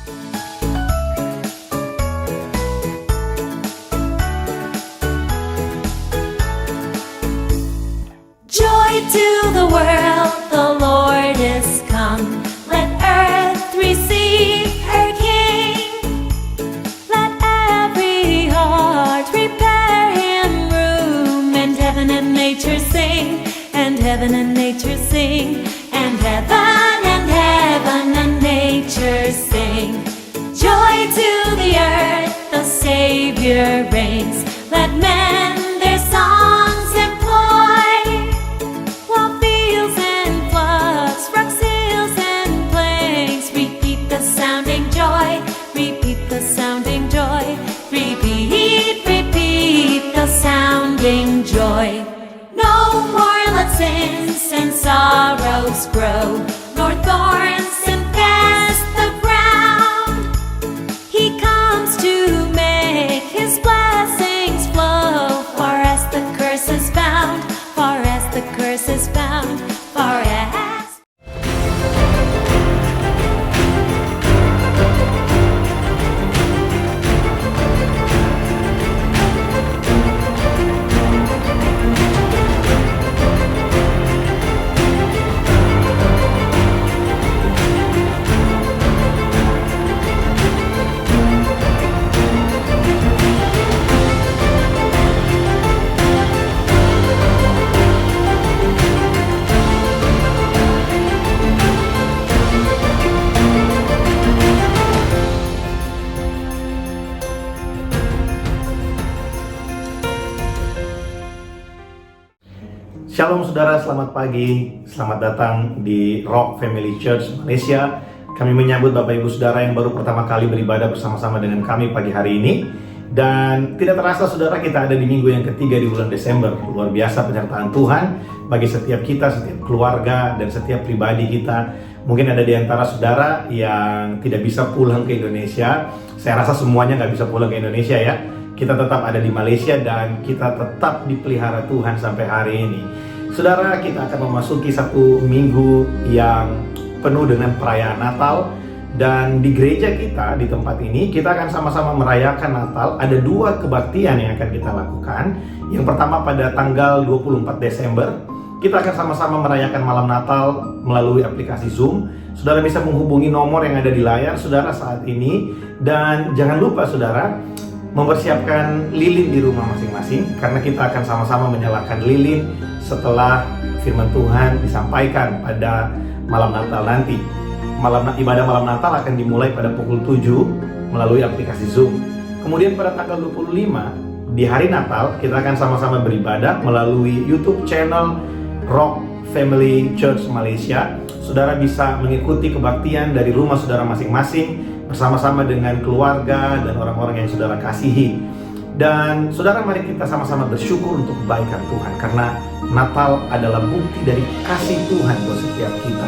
Joy to the world, the Lord is come. Let earth receive her King. Let every heart prepare him room. And heaven and nature sing, and heaven and nature sing, and heaven and nature sing. Joy to the earth, the Savior reigns. Let men their songs employ. While fields and floods, rocks, hills and plains repeat the sounding joy, repeat the sounding joy, repeat the sounding joy. No more let sins and sorrows grow, nor thorns infest the ground. He comes to make his blessings flow, far as the curse is bound, far as the curse is bound, far as. Shalom saudara, selamat pagi. Selamat datang di Rock Family Church Malaysia. Kami menyambut Bapak Ibu Saudara yang baru pertama kali beribadah bersama-sama dengan kami pagi hari ini. Dan tidak terasa saudara, kita ada di minggu yang ketiga di bulan Desember. Luar biasa penyertaan Tuhan bagi setiap kita, setiap keluarga, dan setiap pribadi kita. Mungkin ada di antara saudara yang tidak bisa pulang ke Indonesia. Saya rasa semuanya nggak bisa pulang ke Indonesia ya. Kita tetap ada di Malaysia dan kita tetap dipelihara Tuhan sampai hari ini. Saudara, kita akan memasuki satu minggu yang penuh dengan perayaan Natal. Dan di gereja kita, di tempat ini, kita akan sama-sama merayakan Natal. Ada dua kebaktian yang akan kita lakukan. Yang pertama pada tanggal 24 Desember, kita akan sama-sama merayakan malam Natal melalui aplikasi Zoom. Saudara bisa menghubungi nomor yang ada di layar saudara saat ini. Dan jangan lupa saudara, mempersiapkan lilin di rumah masing-masing, karena kita akan sama-sama menyalakan lilin setelah firman Tuhan disampaikan pada malam Natal nanti. Ibadah malam Natal akan dimulai pada pukul 7 melalui aplikasi Zoom. Kemudian pada tanggal 25 di hari Natal, kita akan sama-sama beribadah melalui YouTube channel Rock Family Church Malaysia. Saudara bisa mengikuti kebaktian dari rumah saudara masing-masing bersama-sama dengan keluarga dan orang-orang yang saudara kasihi. Dan saudara, mari kita sama-sama bersyukur untuk kebaikan Tuhan, karena Natal adalah bukti dari kasih Tuhan buat setiap kita.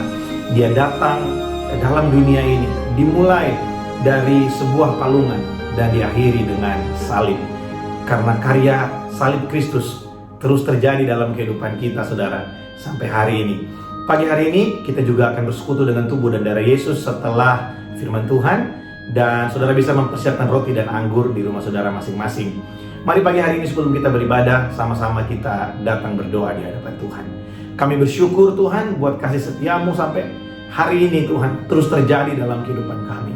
Dia datang ke dalam dunia ini, dimulai dari sebuah palungan dan diakhiri dengan salib. Karena karya salib Kristus terus terjadi dalam kehidupan kita saudara sampai hari ini. Pagi hari ini kita juga akan bersekutu dengan tubuh dan darah Yesus setelah firman Tuhan, dan saudara bisa mempersiapkan roti dan anggur di rumah saudara masing-masing. Mari pagi hari ini sebelum kita beribadah, sama-sama kita datang berdoa di hadapan Tuhan. Kami bersyukur Tuhan buat kasih setiamu sampai hari ini Tuhan, terus terjadi dalam kehidupan kami.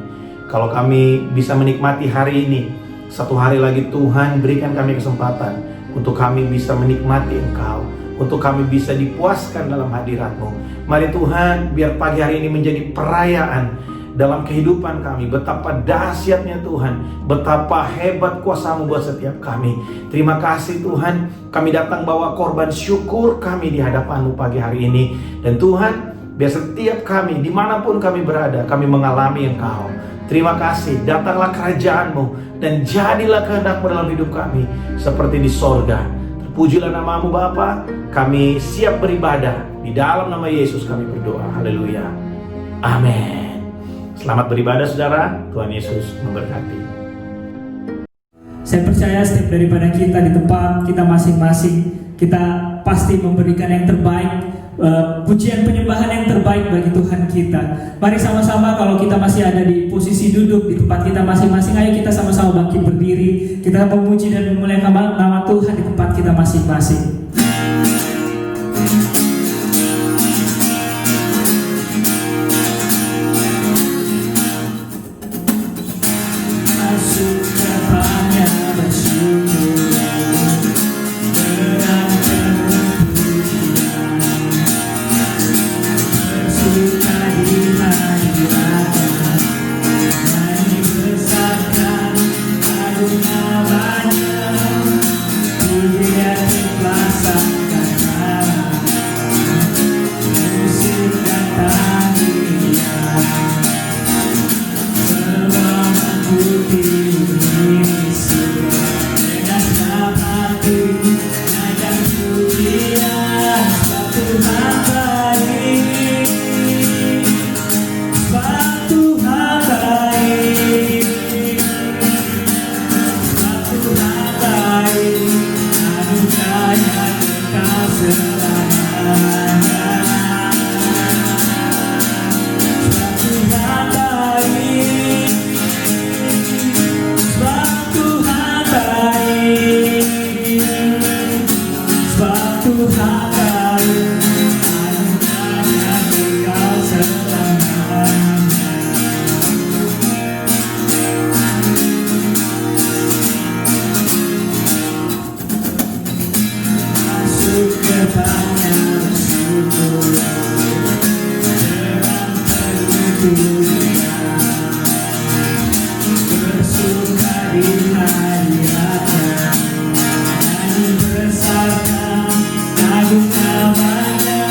Kalau kami bisa menikmati hari ini, satu hari lagi Tuhan berikan kami kesempatan untuk kami bisa menikmati Engkau, untuk kami bisa dipuaskan dalam hadirat-Mu. Mari Tuhan, biar pagi hari ini menjadi perayaan dalam kehidupan kami. Betapa dahsyatnya Tuhan, betapa hebat kuasa-Mu buat setiap kami. Terima kasih Tuhan, kami datang bawa korban syukur kami di hadapan-Mu pagi hari ini. Dan Tuhan, biar setiap kami, dimanapun kami berada, kami mengalami Engkau. Terima kasih, datanglah kerajaan-Mu dan jadilah kehendak-Mu dalam hidup kami seperti di sorga. Terpujilah nama-Mu Bapa. Kami siap beribadah. Di dalam nama Yesus kami berdoa. Haleluya. Amin. Selamat beribadah saudara. Tuhan Yesus memberkati. Saya percaya setiap daripada kita di tempat kita masing-masing, kita pasti memberikan yang terbaik pujian penyembahan yang terbaik bagi Tuhan kita. Mari sama-sama kalau kita masih ada di posisi duduk di tempat kita masing-masing, ayo kita sama-sama bangkit berdiri. Kita memuji dan memuliakan nama Tuhan di tempat kita masing-masing. Masuk depannya bersyukur dengan penuh pujian, bersuka di hadiratnya, nyanyi besarkan agung namanya, pujian ikhlasan karena musik dan tarian. Putih ini sudah dengan senang hati naikkan pujian sebab Tuhan baik, sebab Tuhan baik, sebab Tuhan baik, anugerahnya kekal selamanya. Sebab Tuhan baik, sebab Tuhan baik, anugerahnya kekal selamanya. Masuk gerbangnya bersyukur dengan penuh pujian, bersuka di hadiratnya, nyanyi besarkan agung namanya,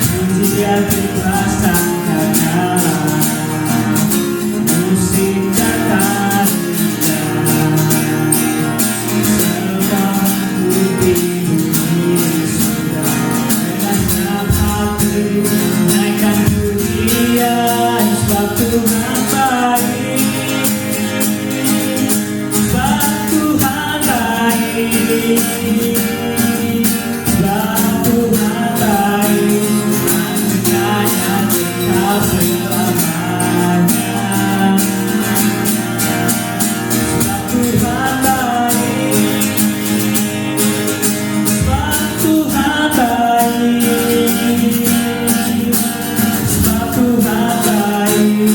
pujian ikhlasan karena musik dan tarian. Sebab putih bumi sudah dengan senang hati naikkan pujian sebab Tuhan baik, sebab Tuhan baik, sebab Tuhan baik, anugerahnya kekal selamanya. Sebab Tuhan baik, sebab Tuhan baik, sebab Tuhan baik,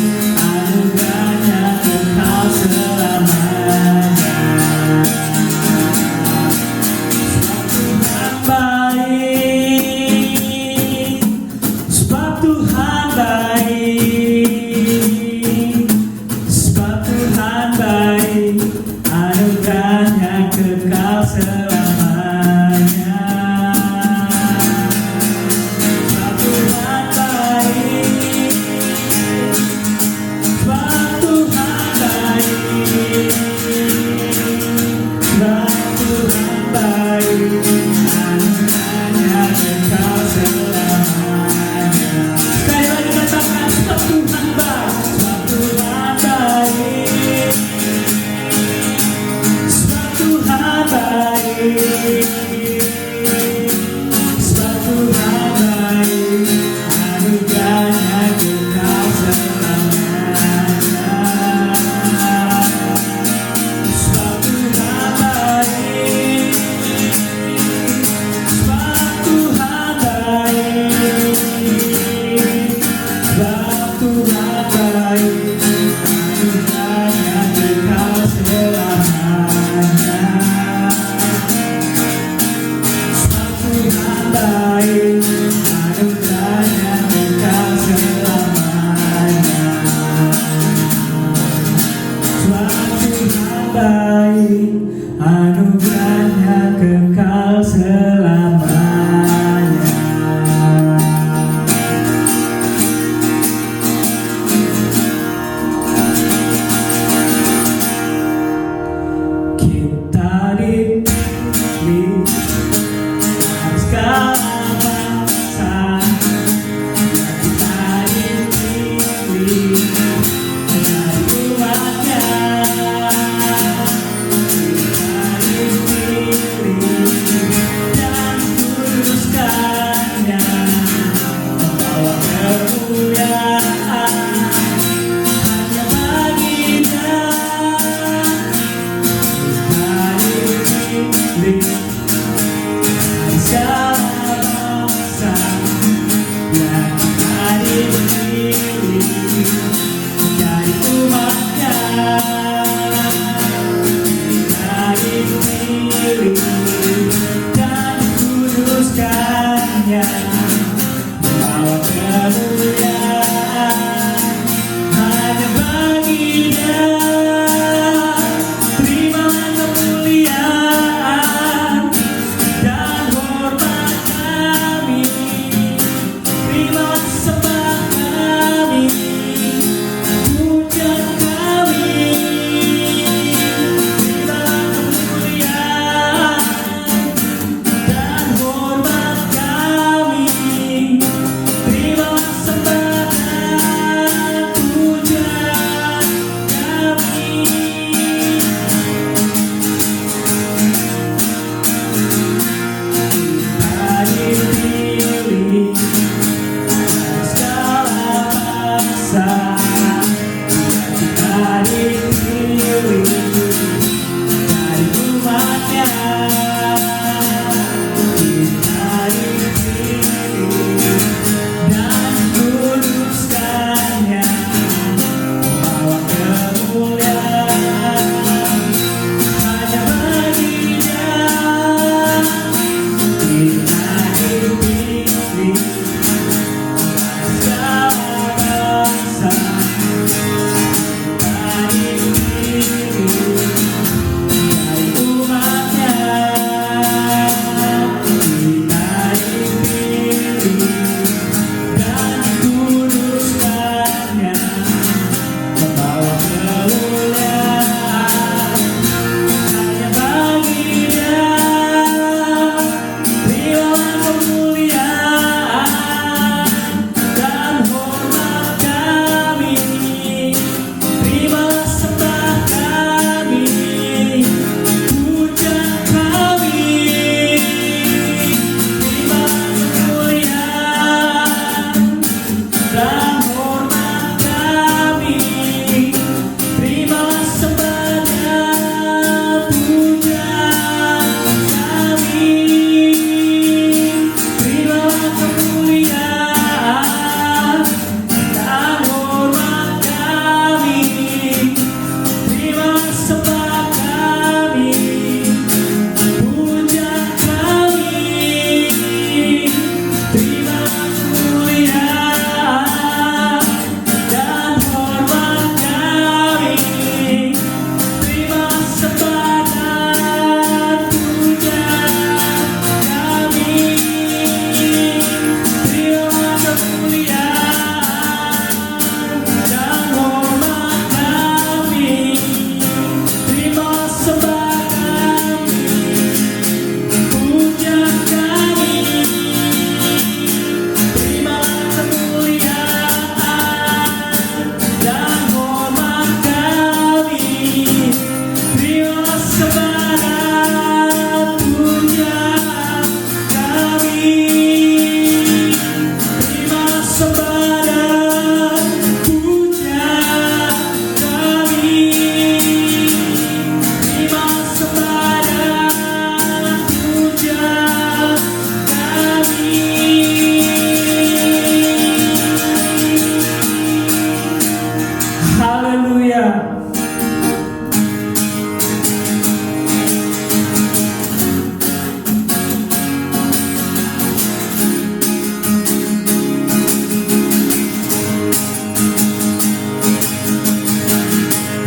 Haleluya.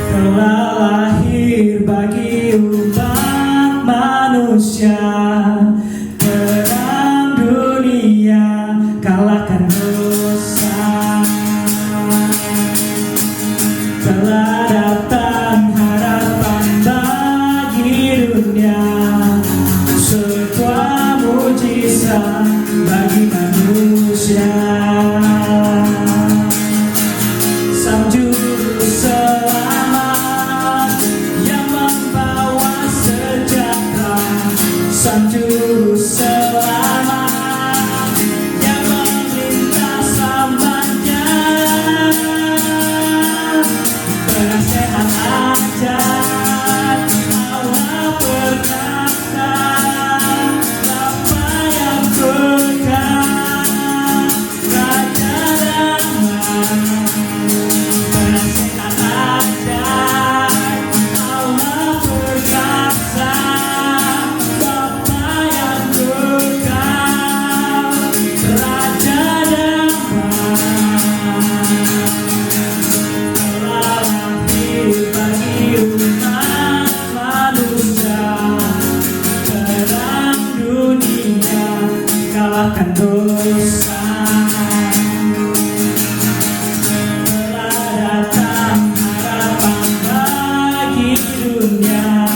Telah lahir bagi umat manusia, terang dunia, kalahkan dosa. Telah datang harapan bagi dunia, sebuah mujizat bagi manusia. Sang juru selamat yang membawa sejahtera, sang juru selamat yang melintas lamanya. Penasehat ajar Allah perkasa, Bapa yang kekal, Raja damai. Penasehat ajar Allah perkasa, Bapa yang kekal, Raja damai. Telah lahir bagi umat manusia, terang dunia, kalahkan dosa. Telah datang harapan bagi dunia,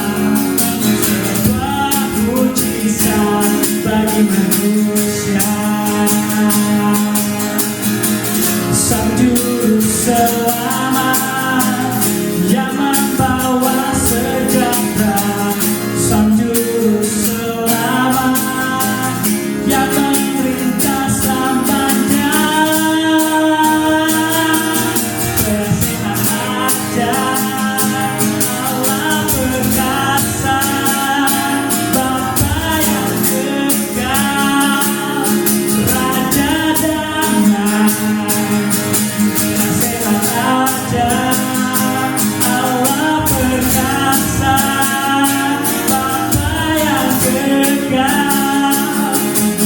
sebuah mujizat bagi manusia. Sang juru selamat yang membawa sejahtera, sang juru selamat yang melintas lamanya. Penasehat ajar Allah perkasa, Bapa yang kekal, Raja damai. Penasehat ajar Allah perkasa, Bapa yang kekal,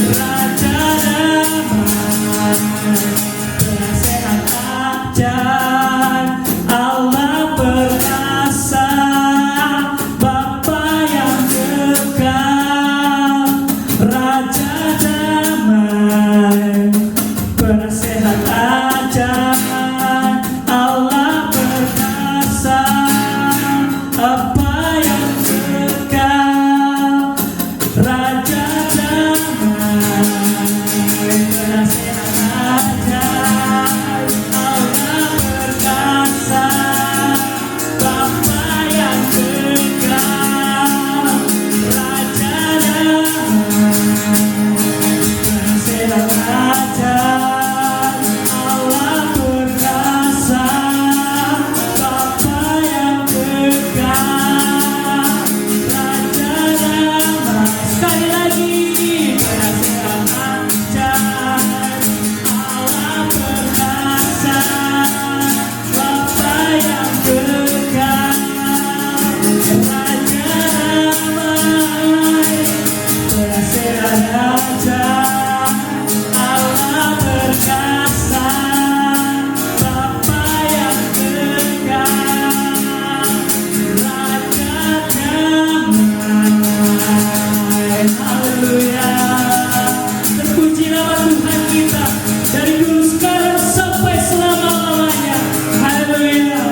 Raja damai. Penasehat ajar Allah perkasa, Bapa yang kekal, Raja damai. Penasehat ajar Allah perkasa, apa yang kekal, Raja damai. Penasehat ajar Allah perkasa, Bapa yang kekal, Raja damai. Penasehat ajar Allah perkasa, Bapa yang kekal, Raja damai. Sekali lagi, penasehat ajar Allah perkasa, Bapa yang kekal, Raja damai. Penasehat ajar Allah perkasa, Bapa yang kekal, Raja damai. Haleluya. Terpuji nama Tuhan kita dari dulu, sekarang, sampai selama-lamanya. Haleluya.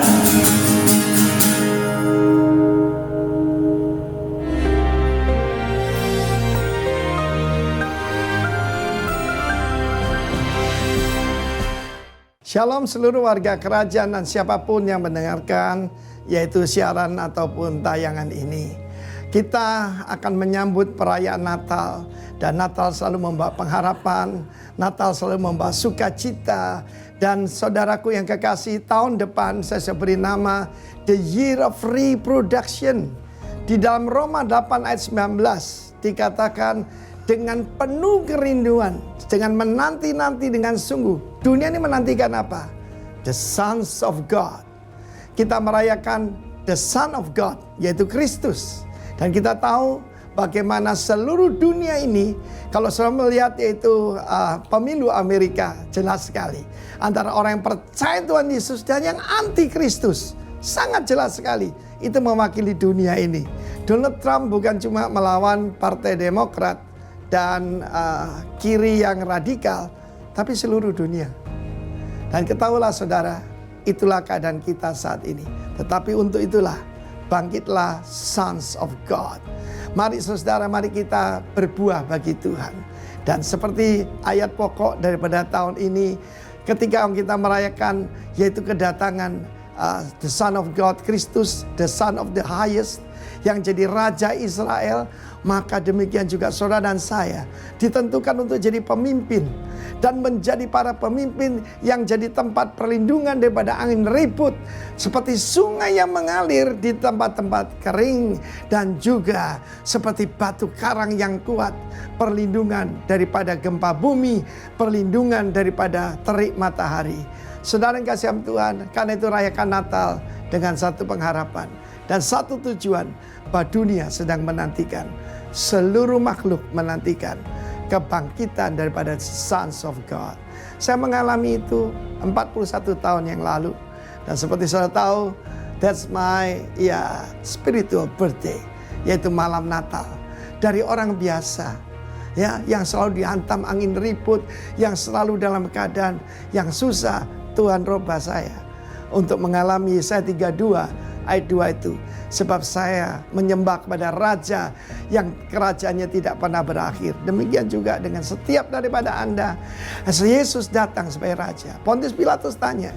Shalom seluruh warga kerajaan dan siapapun yang mendengarkan yaitu siaran ataupun tayangan ini. Kita akan menyambut perayaan Natal, dan Natal selalu membawa pengharapan, Natal selalu membawa sukacita. Dan saudaraku yang kekasih, tahun depan saya beri nama The Year of Reproduction. Di dalam Roma 8 ayat 19 dikatakan, dengan penuh kerinduan, dengan menanti-nanti dengan sungguh. Dunia ini menantikan apa? The sons of God. kita merayakan the Son of God, yaitu Kristus. Dan kita tahu bagaimana seluruh dunia ini, kalau selalu melihat yaitu pemilu Amerika, jelas sekali. Antara orang yang percaya Tuhan Yesus dan yang anti Kristus. Sangat jelas sekali. Itu mewakili dunia ini. Donald Trump bukan cuma melawan Partai Demokrat dan kiri yang radikal, tapi seluruh dunia. Dan ketahuilah saudara, itulah keadaan kita saat ini. Tetapi untuk itulah, bangkitlah sons of God. Mari saudara, mari kita berbuah bagi Tuhan. Dan seperti ayat pokok daripada tahun ini, ketika kita merayakan yaitu kedatangan the Son of God, Kristus, the Son of the Highest, yang jadi Raja Israel, maka demikian juga saudara dan saya ditentukan untuk jadi pemimpin dan menjadi para pemimpin yang jadi tempat perlindungan daripada angin ribut, seperti sungai yang mengalir di tempat-tempat kering, dan juga seperti batu karang yang kuat, perlindungan daripada gempa bumi, perlindungan daripada terik matahari. Saudara yang kasih Tuhan, karena itu rayakan Natal dengan satu pengharapan dan satu tujuan, bahwa dunia sedang menantikan, seluruh makhluk menantikan kebangkitan daripada Sons of God. Saya mengalami itu 41 tahun yang lalu, dan seperti saudara tahu, that's my spiritual birthday, yaitu malam Natal. Dari orang biasa, ya, yang selalu dihantam angin ribut, yang selalu dalam keadaan yang susah, Tuhan robah saya untuk mengalami Yesaya 32 ayat 2 itu. Sebab saya menyembah kepada Raja yang kerajaannya tidak pernah berakhir. Demikian juga dengan setiap daripada Anda. Yesus datang sebagai Raja. Pontius Pilatus tanya,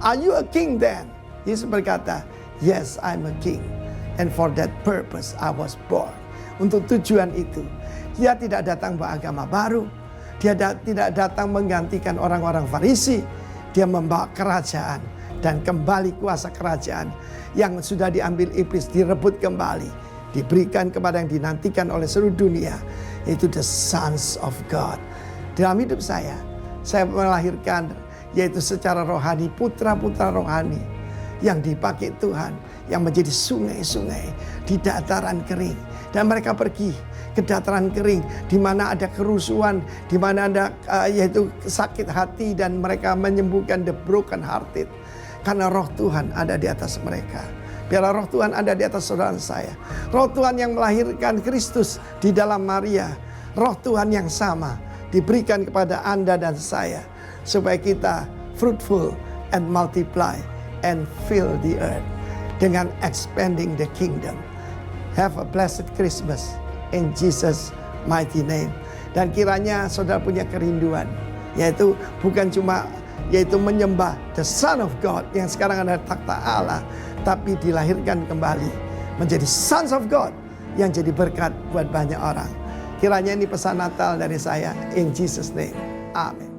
"Are you a king then?" Yesus berkata, "Yes, I'm a king. And for that purpose I was born." Untuk tujuan itu, dia tidak datang bawa agama baru. Dia tidak datang menggantikan orang-orang Farisi. Dia membawa kerajaan dan kembali kuasa kerajaan yang sudah diambil iblis, direbut kembali, diberikan kepada yang dinantikan oleh seluruh dunia, yaitu the sons of God. Dalam hidup saya melahirkan yaitu secara rohani putra-putra rohani yang dipakai Tuhan, yang menjadi sungai-sungai di dataran kering, dan mereka pergi ke dataran kering di mana ada kerusuhan, di mana ada yaitu sakit hati, dan mereka menyembuhkan the broken hearted. Karena roh Tuhan ada di atas mereka. Biarlah roh Tuhan ada di atas saudara saya. Roh Tuhan yang melahirkan Kristus di dalam Maria, roh Tuhan yang sama diberikan kepada Anda dan saya, supaya kita fruitful and multiply and fill the earth dengan expanding the kingdom. Have a blessed Christmas in Jesus mighty name. Dan kiranya saudara punya kerinduan, yaitu bukan cuma yaitu menyembah the Son of God yang sekarang ada takhta Allah, tapi dilahirkan kembali menjadi sons of God yang jadi berkat buat banyak orang. Kiranya ini pesan Natal dari saya, in Jesus name, amin.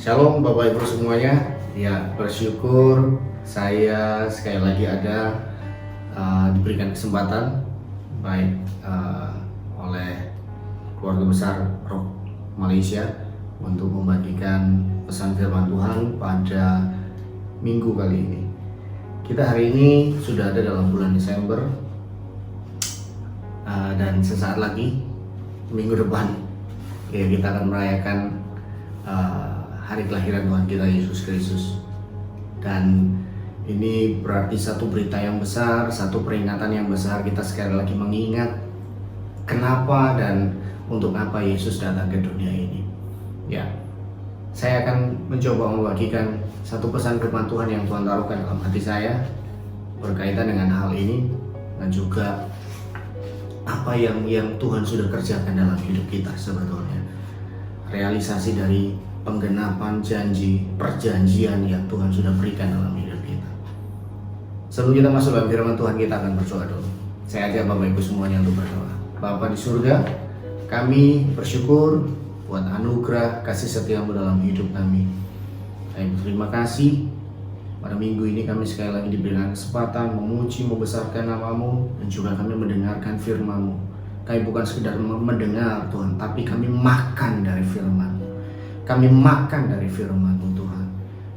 Shalom Bapak Ibu semuanya. Ya, bersyukur saya sekali lagi ada diberikan kesempatan baik oleh keluarga besar Rock Malaysia untuk membagikan pesan firman Tuhan pada minggu kali ini. Kita hari ini sudah ada dalam bulan Desember, dan sesaat lagi minggu depan ya, kita akan merayakan hari kelahiran Tuhan kita Yesus Kristus. Dan ini berarti satu berita yang besar, satu peringatan yang besar. Kita sekali lagi mengingat kenapa dan untuk apa Yesus datang ke dunia ini. Ya, saya akan mencoba membagikan satu pesan firman Tuhan yang Tuhan taruhkan dalam hati saya berkaitan dengan hal ini, dan juga apa yang Tuhan sudah kerjakan dalam hidup kita sebetulnya. Realisasi dari penggenapan janji, perjanjian yang Tuhan sudah berikan dalam hidup kita. Sebelum kita masuk dalam firman Tuhan, kita akan berdoa dulu. Saya ajak Bapak Ibu semuanya untuk berdoa. Bapa di surga, kami bersyukur buat anugerah kasih setiamu dalam hidup kami. Kami terima kasih pada minggu ini kami sekali lagi diberikan kesempatan memuji, membesarkan namamu, dan juga kami mendengarkan firman-Mu. Kami bukan sekedar mendengar Tuhan, tapi kami makan dari firman-Mu. Kami makan dari firman-Mu Tuhan,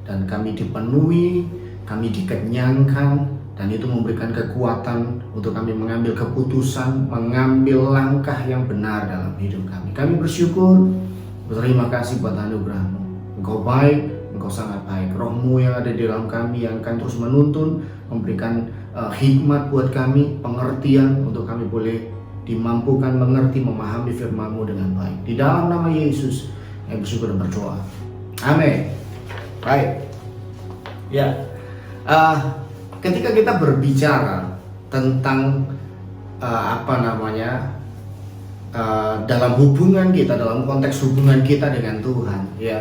dan kami dipenuhi, kami dikenyangkan, dan itu memberikan kekuatan untuk kami mengambil keputusan, mengambil langkah yang benar dalam hidup kami. Kami bersyukur, berterima kasih buat anugerah-Mu. Engkau baik, Engkau sangat baik. Roh-Mu yang ada di dalam kami yang akan terus menuntun, memberikan hikmat buat kami, pengertian untuk kami boleh dimampukan mengerti, memahami firman-Mu dengan baik. Di dalam nama Yesus, kami bersyukur dan berdoa. Amin. Baik. Ya. Ketika kita berbicara tentang dalam hubungan kita, dalam konteks hubungan kita dengan Tuhan, ya,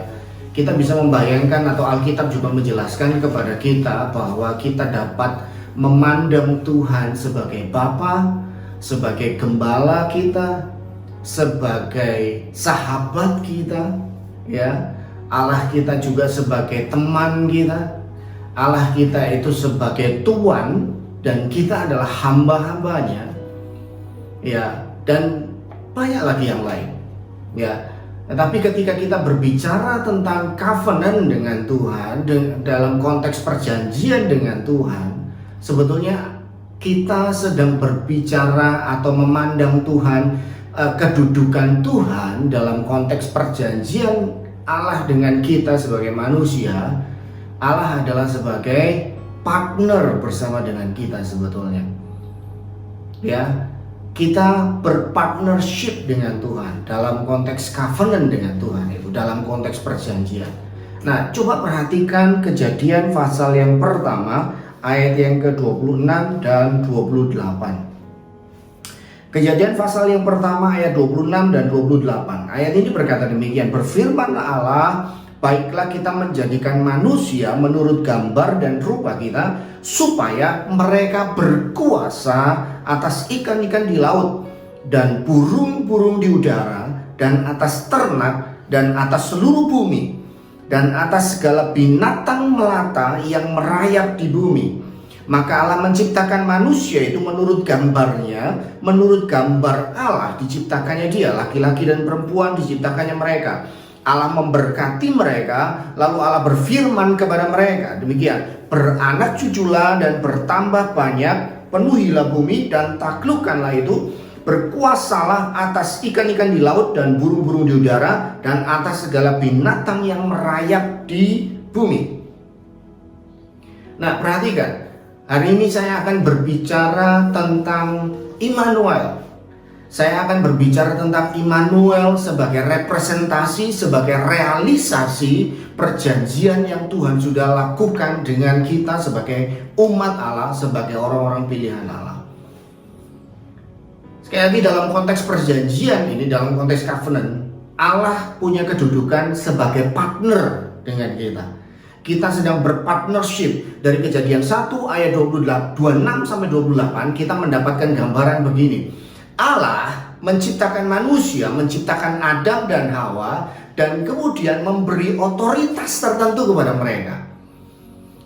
kita bisa membayangkan atau Alkitab juga menjelaskan kepada kita bahwa kita dapat memandang Tuhan sebagai Bapa, sebagai gembala kita, sebagai sahabat kita, ya. Allah kita juga sebagai teman kita. Allah kita itu sebagai Tuhan, dan kita adalah hamba-hambanya, ya, dan banyak lagi yang lain, ya. Tetapi ketika kita berbicara tentang covenant dengan Tuhan, dalam konteks perjanjian dengan Tuhan, sebetulnya kita sedang berbicara atau memandang Tuhan, kedudukan Tuhan dalam konteks perjanjian Allah dengan kita sebagai manusia. Allah adalah sebagai partner bersama dengan kita sebetulnya. Ya, kita berpartnership dengan Tuhan dalam konteks covenant dengan Tuhan, itu dalam konteks perjanjian. Nah, coba perhatikan Kejadian pasal yang pertama ayat yang ke-26 dan 28. Kejadian pasal yang pertama ayat 26 dan 28. Ayat ini berkata demikian, berfirmanlah Allah, baiklah kita menjadikan manusia menurut gambar dan rupa kita, supaya mereka berkuasa atas ikan-ikan di laut, dan burung-burung di udara, dan atas ternak, dan atas seluruh bumi, dan atas segala binatang melata yang merayap di bumi. Maka Allah menciptakan manusia itu menurut gambarnya, menurut gambar Allah diciptakannya dia, laki-laki dan perempuan diciptakannya mereka. Allah memberkati mereka, lalu Allah berfirman kepada mereka, demikian, beranak cuculah dan bertambah banyak, penuhilah bumi dan taklukkanlah itu, berkuasalah atas ikan-ikan di laut dan burung-burung di udara, dan atas segala binatang yang merayap di bumi. Nah, perhatikan, hari ini saya akan berbicara tentang Immanuel. Saya akan berbicara tentang Immanuel sebagai representasi, sebagai realisasi perjanjian yang Tuhan sudah lakukan dengan kita sebagai umat Allah, sebagai orang-orang pilihan Allah. Sekali lagi, dalam konteks perjanjian ini, dalam konteks covenant, Allah punya kedudukan sebagai partner dengan kita. Kita sedang berpartnership. Dari Kejadian 1 ayat 26 sampai 28 kita mendapatkan gambaran begini. Allah menciptakan manusia, menciptakan Adam dan Hawa, dan kemudian memberi otoritas tertentu kepada mereka.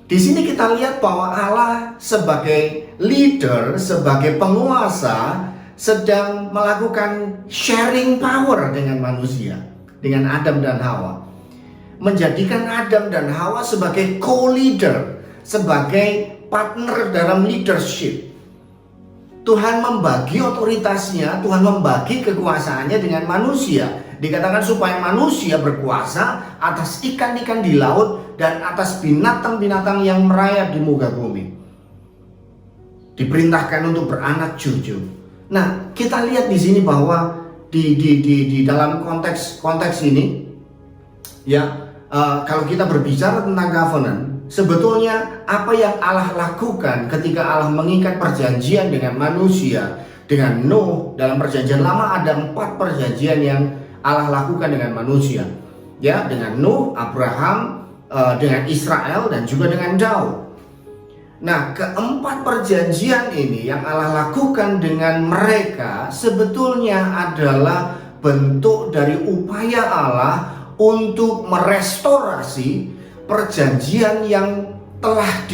Di sini kita lihat bahwa Allah sebagai leader, sebagai penguasa, sedang melakukan sharing power dengan manusia, dengan Adam dan Hawa. Menjadikan Adam dan Hawa sebagai co-leader, sebagai partner dalam leadership. Tuhan membagi otoritasnya, Tuhan membagi kekuasaannya dengan manusia. Dikatakan supaya manusia berkuasa atas ikan-ikan di laut dan atas binatang-binatang yang merayap di muka bumi. Diperintahkan untuk beranak cucu. Nah, kita lihat di sini bahwa di dalam konteks ini, ya, kalau kita berbicara tentang covenant, sebetulnya apa yang Allah lakukan ketika Allah mengikat perjanjian dengan manusia, dengan Nuh. Dalam perjanjian lama ada 4 perjanjian yang Allah lakukan dengan manusia, ya, dengan Nuh, Abraham, dengan Israel, dan juga dengan Daud. Nah, keempat perjanjian ini yang Allah lakukan dengan mereka sebetulnya adalah bentuk dari upaya Allah untuk merestorasi perjanjian yang telah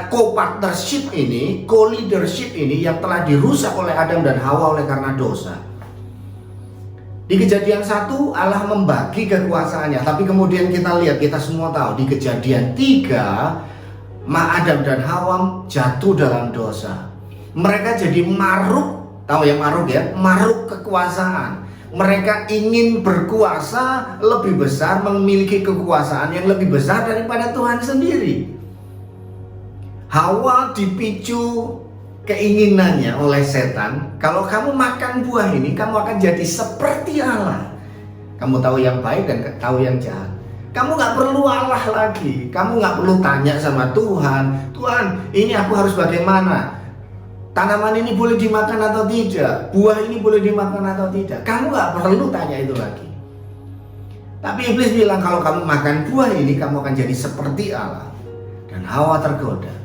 co-partnership ini, co-leadership ini yang telah dirusak oleh Adam dan Hawa oleh karena dosa. Di Kejadian 1 Allah membagi kekuasaannya, tapi kemudian kita lihat, kita semua tahu di Kejadian 3 Adam dan Hawa jatuh dalam dosa. Mereka jadi maruk, tahu ya maruk ya, maruk kekuasaan. Mereka ingin berkuasa lebih besar, memiliki kekuasaan yang lebih besar daripada Tuhan sendiri. Hawa dipicu keinginannya oleh setan, kalau kamu makan buah ini, kamu akan jadi seperti Allah. Kamu tahu yang baik dan tahu yang jahat. Kamu gak perlu Allah lagi. Kamu gak perlu tanya sama Tuhan, Tuhan, ini aku harus bagaimana? Tanaman ini boleh dimakan atau tidak? Buah ini boleh dimakan atau tidak? Kamu gak perlu tanya itu lagi. Tapi iblis bilang, kalau kamu makan buah ini, kamu akan jadi seperti Allah. Dan Hawa tergoda.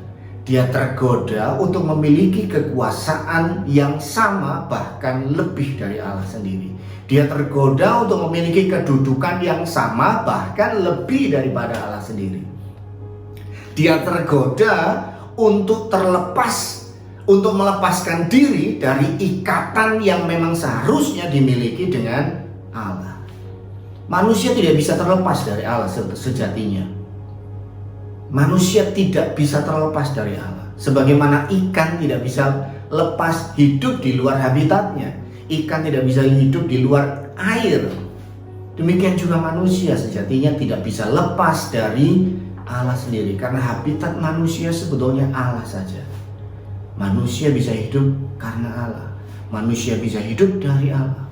Dia tergoda untuk memiliki kekuasaan yang sama, bahkan lebih dari Allah sendiri. Dia tergoda untuk memiliki kedudukan yang sama, bahkan lebih daripada Allah sendiri. Dia tergoda untuk untuk melepaskan diri dari ikatan yang memang seharusnya dimiliki dengan Allah. Manusia tidak bisa terlepas dari Allah sejatinya. Manusia tidak bisa terlepas dari Allah. Sebagaimana ikan tidak bisa lepas hidup di luar habitatnya, ikan tidak bisa hidup di luar air, demikian juga manusia sejatinya tidak bisa lepas dari Allah sendiri. Karena habitat manusia sebetulnya Allah saja. Manusia bisa hidup karena Allah. Manusia bisa hidup dari Allah.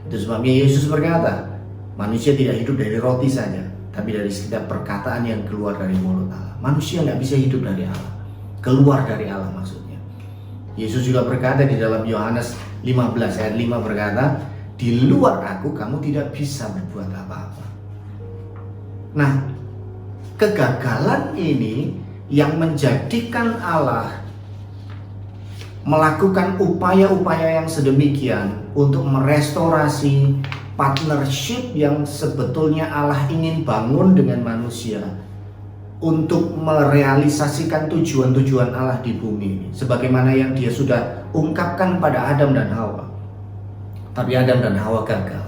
Itu sebabnya Yesus berkata, manusia tidak hidup dari roti saja, tapi dari setiap perkataan yang keluar dari mulut Allah. Manusia nggak bisa hidup dari Allah, keluar dari Allah maksudnya. Yesus juga berkata di dalam Yohanes 15 ayat 5 berkata, di luar aku kamu tidak bisa berbuat apa-apa. Nah, kegagalan ini yang menjadikan Allah melakukan upaya-upaya yang sedemikian untuk merestorasi partnership yang sebetulnya Allah ingin bangun dengan manusia untuk merealisasikan tujuan-tujuan Allah di bumi ini, sebagaimana yang Dia sudah ungkapkan pada Adam dan Hawa. Tapi Adam dan Hawa gagal.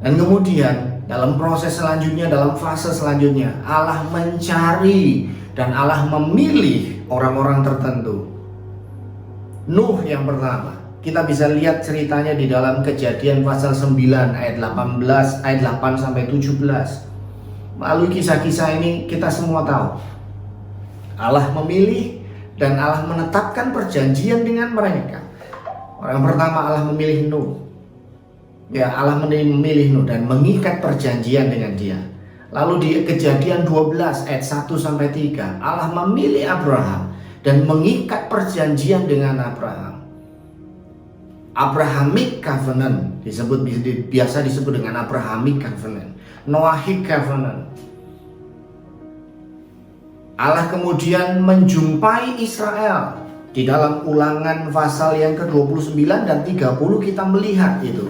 Dan kemudian dalam proses selanjutnya, dalam fase selanjutnya, Allah mencari dan Allah memilih orang-orang tertentu. Nuh yang pertama, kita bisa lihat ceritanya di dalam Kejadian pasal 9 ayat 18 ayat 8 sampai 17. Melalui kisah-kisah ini kita semua tahu Allah memilih dan Allah menetapkan perjanjian dengan mereka. Orang pertama Allah memilih Nuh. Ya, Allah memilih Nuh dan mengikat perjanjian dengan dia. Lalu di Kejadian 12 ayat 1 sampai 3, Allah memilih Abraham dan mengikat perjanjian dengan Abraham. Abrahamic Covenant biasa disebut dengan Abrahamic Covenant, Noahic Covenant. Allah kemudian menjumpai Israel Di dalam Ulangan pasal yang ke-29 dan 30 kita melihat itu.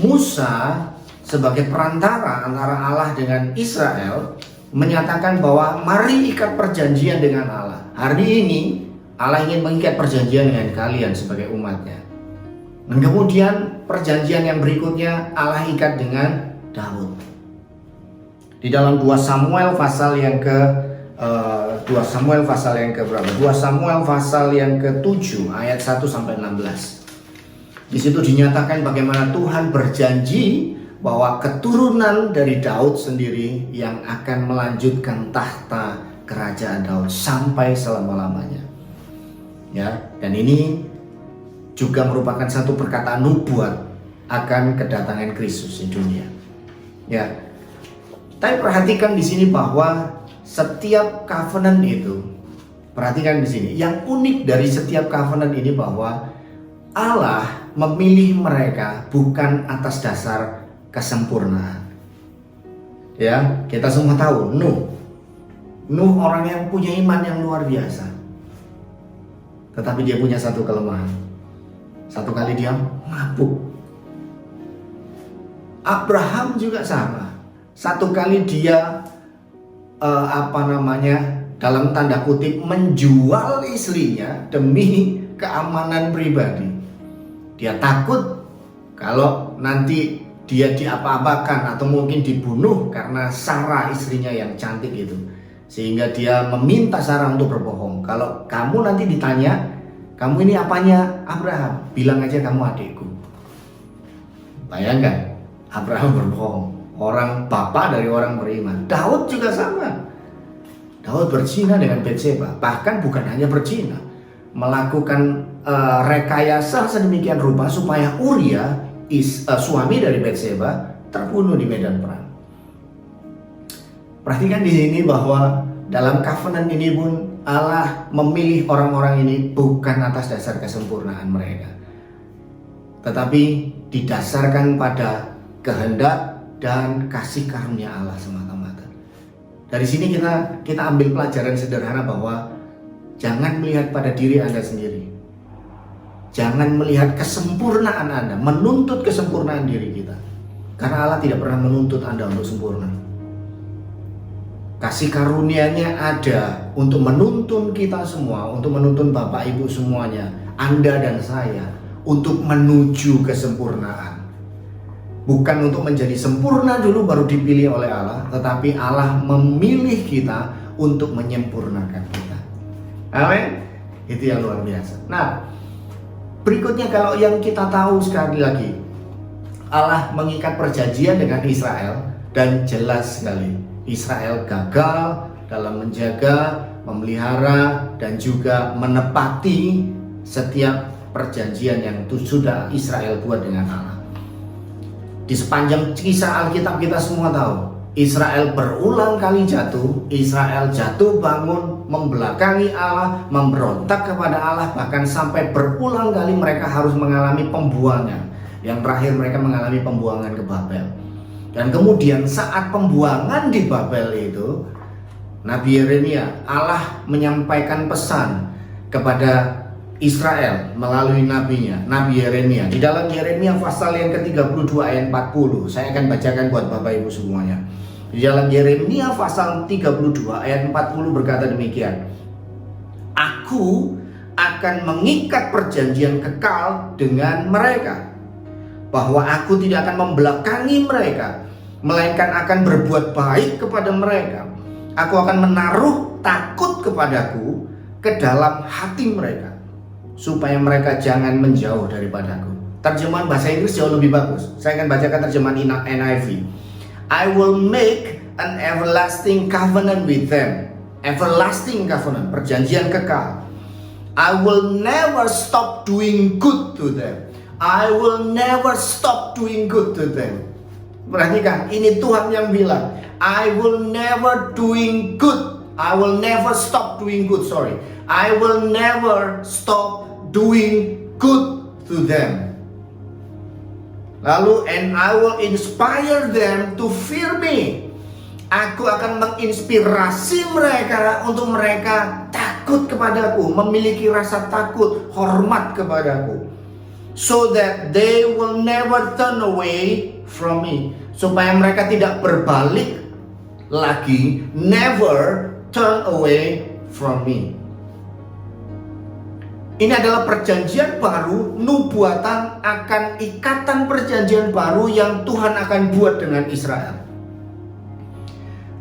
Musa sebagai perantara antara Allah dengan Israel menyatakan bahwa mari ikat perjanjian dengan Allah. Hari ini Allah ingin mengikat perjanjian dengan kalian sebagai umatnya. Dan kemudian perjanjian yang berikutnya Allah ikat dengan Daud. Di dalam 2 Samuel pasal yang ke-7 ayat 1 sampai 16. Di situ dinyatakan bagaimana Tuhan berjanji bahwa keturunan dari Daud sendiri yang akan melanjutkan tahta kerajaan Daud sampai selama-lamanya. Ya, dan ini juga merupakan satu perkataan nubuat akan kedatangan Kristus di dunia. Ya. Tapi perhatikan di sini bahwa setiap covenant itu, perhatikan di sini, yang unik dari setiap covenant ini bahwa Allah memilih mereka bukan atas dasar kesempurnaan. Ya, kita semua tahu Nuh orang yang punya iman yang luar biasa. Tetapi dia punya satu kelemahan. Satu kali dia mabuk. Abraham juga sama. Satu kali dia dalam tanda kutip menjual istrinya demi keamanan pribadi. Dia takut kalau nanti dia diapa-apakan atau mungkin dibunuh karena Sarah istrinya yang cantik itu. Sehingga dia meminta Sarah untuk berbohong. Kalau kamu nanti ditanya, kamu ini apanya Abraham? Bilang aja kamu adikku. Bayangkan, Abraham berbohong. Orang bapak dari orang beriman. Daud juga sama. Daud berzina dengan Betseba. Bahkan bukan hanya berzina, melakukan rekayasa sedemikian rupa supaya Uria, suami dari Betseba, terbunuh di medan perang. Perhatikan di sini bahwa dalam covenant ini pun Allah memilih orang-orang ini bukan atas dasar kesempurnaan mereka, tetapi didasarkan pada kehendak dan kasih karunia Allah semata-mata. Dari sini kita ambil pelajaran sederhana bahwa jangan melihat pada diri Anda sendiri. Jangan melihat kesempurnaan Anda, menuntut kesempurnaan diri kita. Karena Allah tidak pernah menuntut Anda untuk sempurna. Kasih karunia-Nya ada untuk menuntun kita semua, untuk menuntun Bapak Ibu semuanya, Anda dan saya, untuk menuju kesempurnaan. Bukan untuk menjadi sempurna dulu baru dipilih oleh Allah, tetapi Allah memilih kita untuk menyempurnakan kita. Amin. Itu yang luar biasa. Nah, berikutnya kalau yang kita tahu sekali lagi, Allah mengikat perjanjian dengan Israel dan jelas sekali Israel gagal dalam menjaga, memelihara dan juga menepati setiap perjanjian yang sudah Israel buat dengan Allah. Di sepanjang kisah Alkitab kita semua tahu, Israel berulang kali jatuh, Israel jatuh bangun, membelakangi Allah, memberontak kepada Allah, bahkan sampai berulang kali mereka harus mengalami pembuangan. Yang terakhir mereka mengalami pembuangan ke Babel. Dan kemudian saat pembuangan di Babel itu, Nabi Yeremia, Allah menyampaikan pesan kepada Israel melalui nabinya, Nabi Yeremia. Di dalam Yeremia pasal yang ke-32 ayat 40, saya akan bacakan buat Bapak Ibu semuanya. Di dalam Yeremia pasal 32 ayat 40 berkata demikian. Aku akan mengikat perjanjian kekal dengan mereka, bahwa aku tidak akan membelakangi mereka, melainkan akan berbuat baik kepada mereka. Aku akan menaruh takut kepadaku ke dalam hati mereka, supaya mereka jangan menjauh daripadaku. Terjemahan bahasa Inggris jauh lebih bagus. Saya akan bacakan terjemahan NIV. I will make an everlasting covenant with them. Everlasting covenant, perjanjian kekal. I will never stop doing good to them. I will never stop doing good to them. Perhatikan, ini Tuhan yang bilang, I will never doing good. I will never stop doing good, sorry. I will never stop doing good to them. Lalu, and I will inspire them to fear me. Aku akan menginspirasi mereka untuk mereka takut takut kepadaku, memiliki rasa takut, hormat kepadaku. So that they will never turn away from me. Supaya mereka tidak berbalik lagi, never turn away from me. Ini adalah perjanjian baru, nubuatan akan ikatan perjanjian baru yang Tuhan akan buat dengan Israel.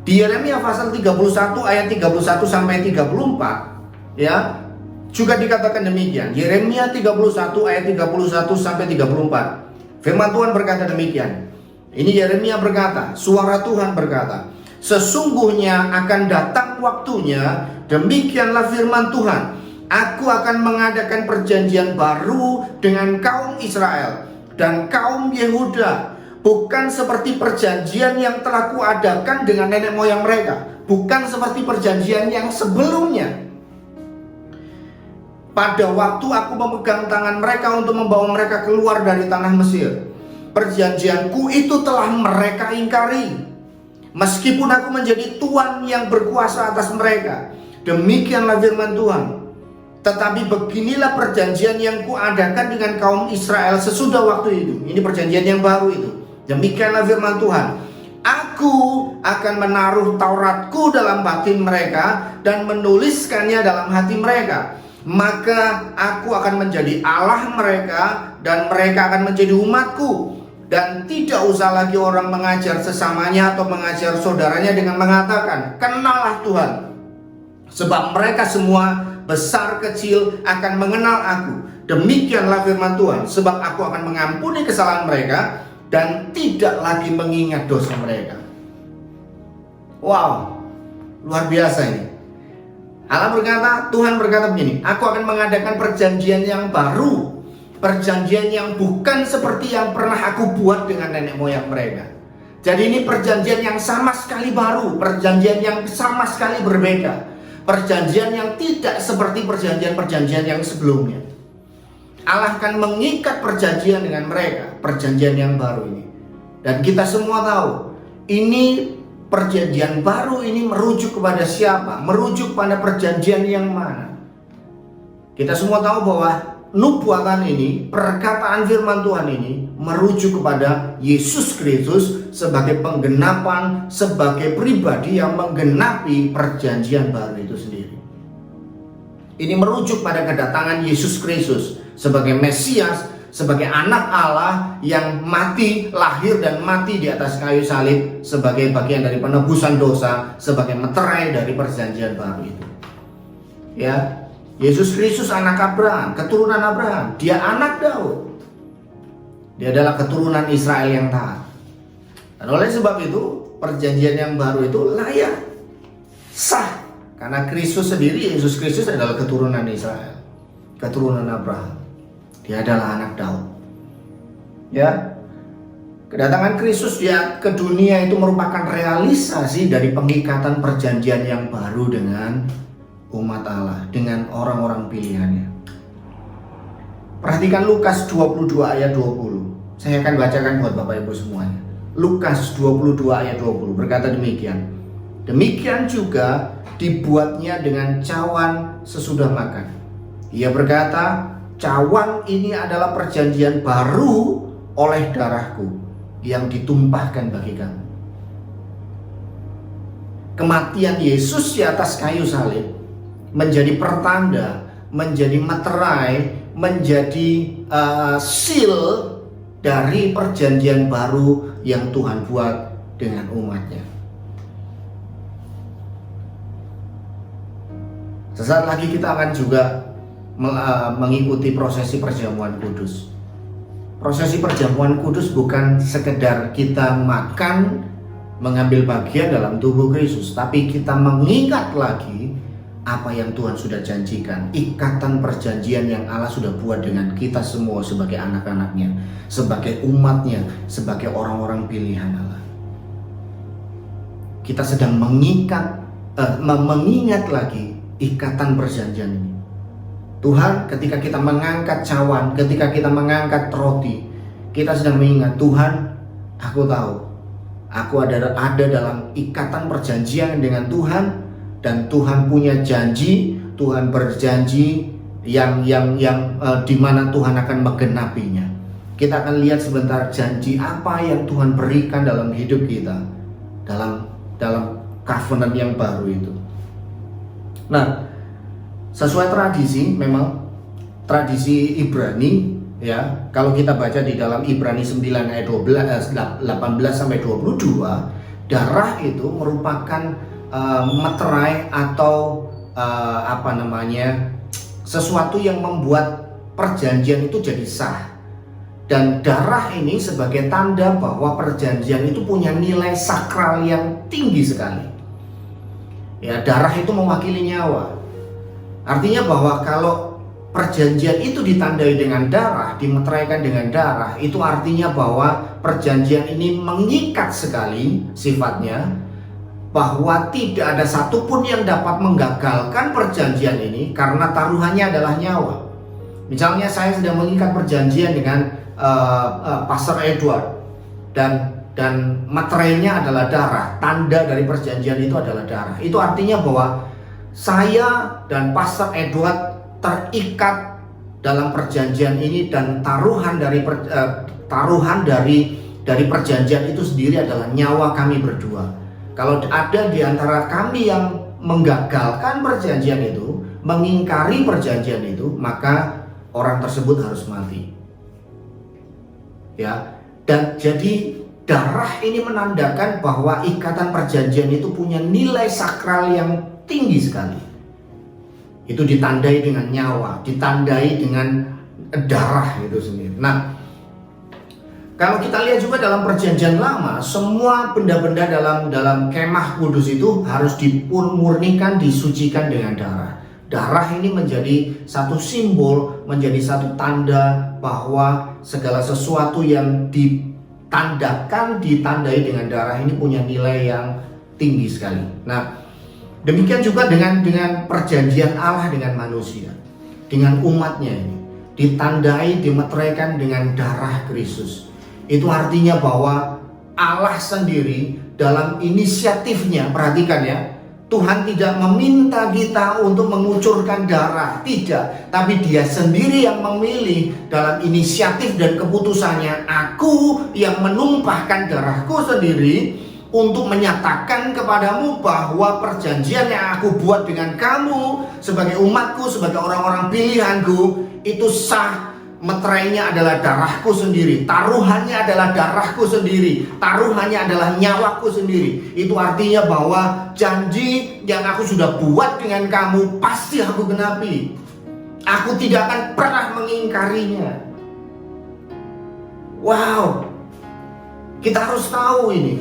Di Yeremia pasal 31 ayat 31 sampai 34, ya, juga dikatakan demikian. Yeremia 31 ayat 31 sampai 34. Firman Tuhan berkata demikian. Ini Yeremia berkata, suara Tuhan berkata, sesungguhnya akan datang waktunya, demikianlah firman Tuhan, aku akan mengadakan perjanjian baru dengan kaum Israel dan kaum Yehuda, bukan seperti perjanjian yang telah kuadakan dengan nenek moyang mereka, bukan seperti perjanjian yang sebelumnya. Pada waktu aku memegang tangan mereka untuk membawa mereka keluar dari tanah Mesir, perjanjianku itu telah mereka ingkari. Meskipun aku menjadi Tuhan yang berkuasa atas mereka, demikianlah firman Tuhan. Tetapi beginilah perjanjian yang kuadakan dengan kaum Israel sesudah waktu itu. Ini perjanjian yang baru itu. Demikianlah firman Tuhan. Aku akan menaruh Tauratku dalam batin mereka dan menuliskannya dalam hati mereka. Maka aku akan menjadi Allah mereka dan mereka akan menjadi umatku. Dan tidak usah lagi orang mengajar sesamanya atau mengajar saudaranya dengan mengatakan, kenallah Tuhan. Sebab mereka semua besar kecil akan mengenal aku. Demikianlah firman Tuhan. Sebab aku akan mengampuni kesalahan mereka dan tidak lagi mengingat dosa mereka. Wow, luar biasa ini. Allah berkata, Tuhan berkata begini, aku akan mengadakan perjanjian yang baru, perjanjian yang bukan seperti yang pernah aku buat dengan nenek moyang mereka. Jadi ini perjanjian yang sama sekali baru, perjanjian yang sama sekali berbeda, perjanjian yang tidak seperti perjanjian-perjanjian yang sebelumnya. Allah akan mengikat perjanjian dengan mereka, perjanjian yang baru ini. Dan kita semua tahu, ini perjanjian baru ini merujuk kepada siapa? Merujuk pada perjanjian yang mana? Kita semua tahu bahwa nubuatan ini, perkataan firman Tuhan ini merujuk kepada Yesus Kristus sebagai penggenapan, sebagai pribadi yang menggenapi perjanjian baru itu sendiri. Ini merujuk pada kedatangan Yesus Kristus sebagai Mesias, sebagai anak Allah yang mati, lahir dan mati di atas kayu salib sebagai bagian dari penebusan dosa, sebagai meterai dari perjanjian baru itu. Ya, Yesus Kristus anak Abraham, keturunan Abraham. Dia anak Daud. Dia adalah keturunan Israel yang taat. Dan oleh sebab itu, perjanjian yang baru itu layak, sah. Karena Kristus sendiri, Yesus Kristus adalah keturunan Israel, keturunan Abraham. Dia adalah anak Daud. Ya, kedatangan Kristus dia ke dunia itu merupakan realisasi dari pengikatan perjanjian yang baru dengan umat Allah, dengan orang-orang pilihannya. Perhatikan Lukas 22 ayat 20. Saya akan bacakan buat Bapak Ibu semuanya. Lukas 22 ayat 20 berkata demikian. Demikian juga dibuatnya dengan cawan sesudah makan. Ia berkata, cawan ini adalah perjanjian baru oleh darahku yang ditumpahkan bagi kamu. Kematian Yesus di atas kayu salib menjadi pertanda, menjadi meterai, menjadi seal dari perjanjian baru yang Tuhan buat dengan umatnya. Sesaat lagi kita akan juga mengikuti prosesi perjamuan kudus. Prosesi perjamuan kudus bukan sekedar kita makan, mengambil bagian dalam tubuh Kristus, tapi kita mengingat lagi apa yang Tuhan sudah janjikan, ikatan perjanjian yang Allah sudah buat dengan kita semua sebagai anak-anaknya, sebagai umatnya, sebagai orang-orang pilihan Allah. Kita sedang mengingat lagi ikatan perjanjian ini. Tuhan, ketika kita mengangkat cawan, ketika kita mengangkat roti, kita sedang mengingat, Tuhan, aku tahu aku ada dalam ikatan perjanjian dengan Tuhan, dan Tuhan punya janji Tuhan berjanji yang di mana Tuhan akan menggenapinya. Kita akan lihat sebentar janji apa yang Tuhan berikan dalam hidup kita, dalam covenant yang baru itu. Nah, sesuai tradisi, memang tradisi Ibrani, ya, kalau kita baca di dalam Ibrani 9 ayat 18 sampai 22, darah itu merupakan meterai atau sesuatu yang membuat perjanjian itu jadi sah. Dan darah ini sebagai tanda bahwa perjanjian itu punya nilai sakral yang tinggi sekali. Ya, darah itu mewakili nyawa. Artinya bahwa kalau perjanjian itu ditandai dengan darah, dimeteraikan dengan darah, itu artinya bahwa perjanjian ini mengikat sekali sifatnya, bahwa tidak ada satupun yang dapat menggagalkan perjanjian ini karena taruhannya adalah nyawa. Misalnya saya sedang mengikat perjanjian dengan Pastor Edward dan materainya adalah darah, tanda dari perjanjian itu adalah darah. Itu artinya bahwa saya dan Pastor Edward terikat dalam perjanjian ini, dan taruhan dari perjanjian itu sendiri adalah nyawa kami berdua. Kalau ada di antara kami yang menggagalkan perjanjian itu, mengingkari perjanjian itu, maka orang tersebut harus mati. Ya, dan jadi darah ini menandakan bahwa ikatan perjanjian itu punya nilai sakral yang tinggi sekali. Itu ditandai dengan nyawa, ditandai dengan darah itu sendiri. Nah, kalau kita lihat juga dalam perjanjian lama, semua benda-benda dalam kemah kudus itu harus dimurnikan, disucikan dengan darah. Darah ini menjadi satu simbol, menjadi satu tanda bahwa segala sesuatu yang ditandai dengan darah ini punya nilai yang tinggi sekali. Nah, demikian juga dengan perjanjian Allah dengan manusia, dengan umatnya ini ditandai, dimeteraikan dengan darah Kristus. Itu artinya bahwa Allah sendiri dalam inisiatifnya, perhatikan ya, Tuhan tidak meminta kita untuk mengucurkan darah, tidak, tapi Dia sendiri yang memilih dalam inisiatif dan keputusannya. Aku yang menumpahkan darahku sendiri untuk menyatakan kepadamu bahwa perjanjian yang aku buat dengan kamu sebagai umatku, sebagai orang-orang pilihanku itu sah. Meterainya adalah darahku sendiri, taruhannya adalah darahku sendiri, taruhannya adalah nyawaku sendiri. Itu artinya bahwa janji yang aku sudah buat dengan kamu pasti aku genapi. Aku tidak akan pernah mengingkarinya. Wow, kita harus tahu ini.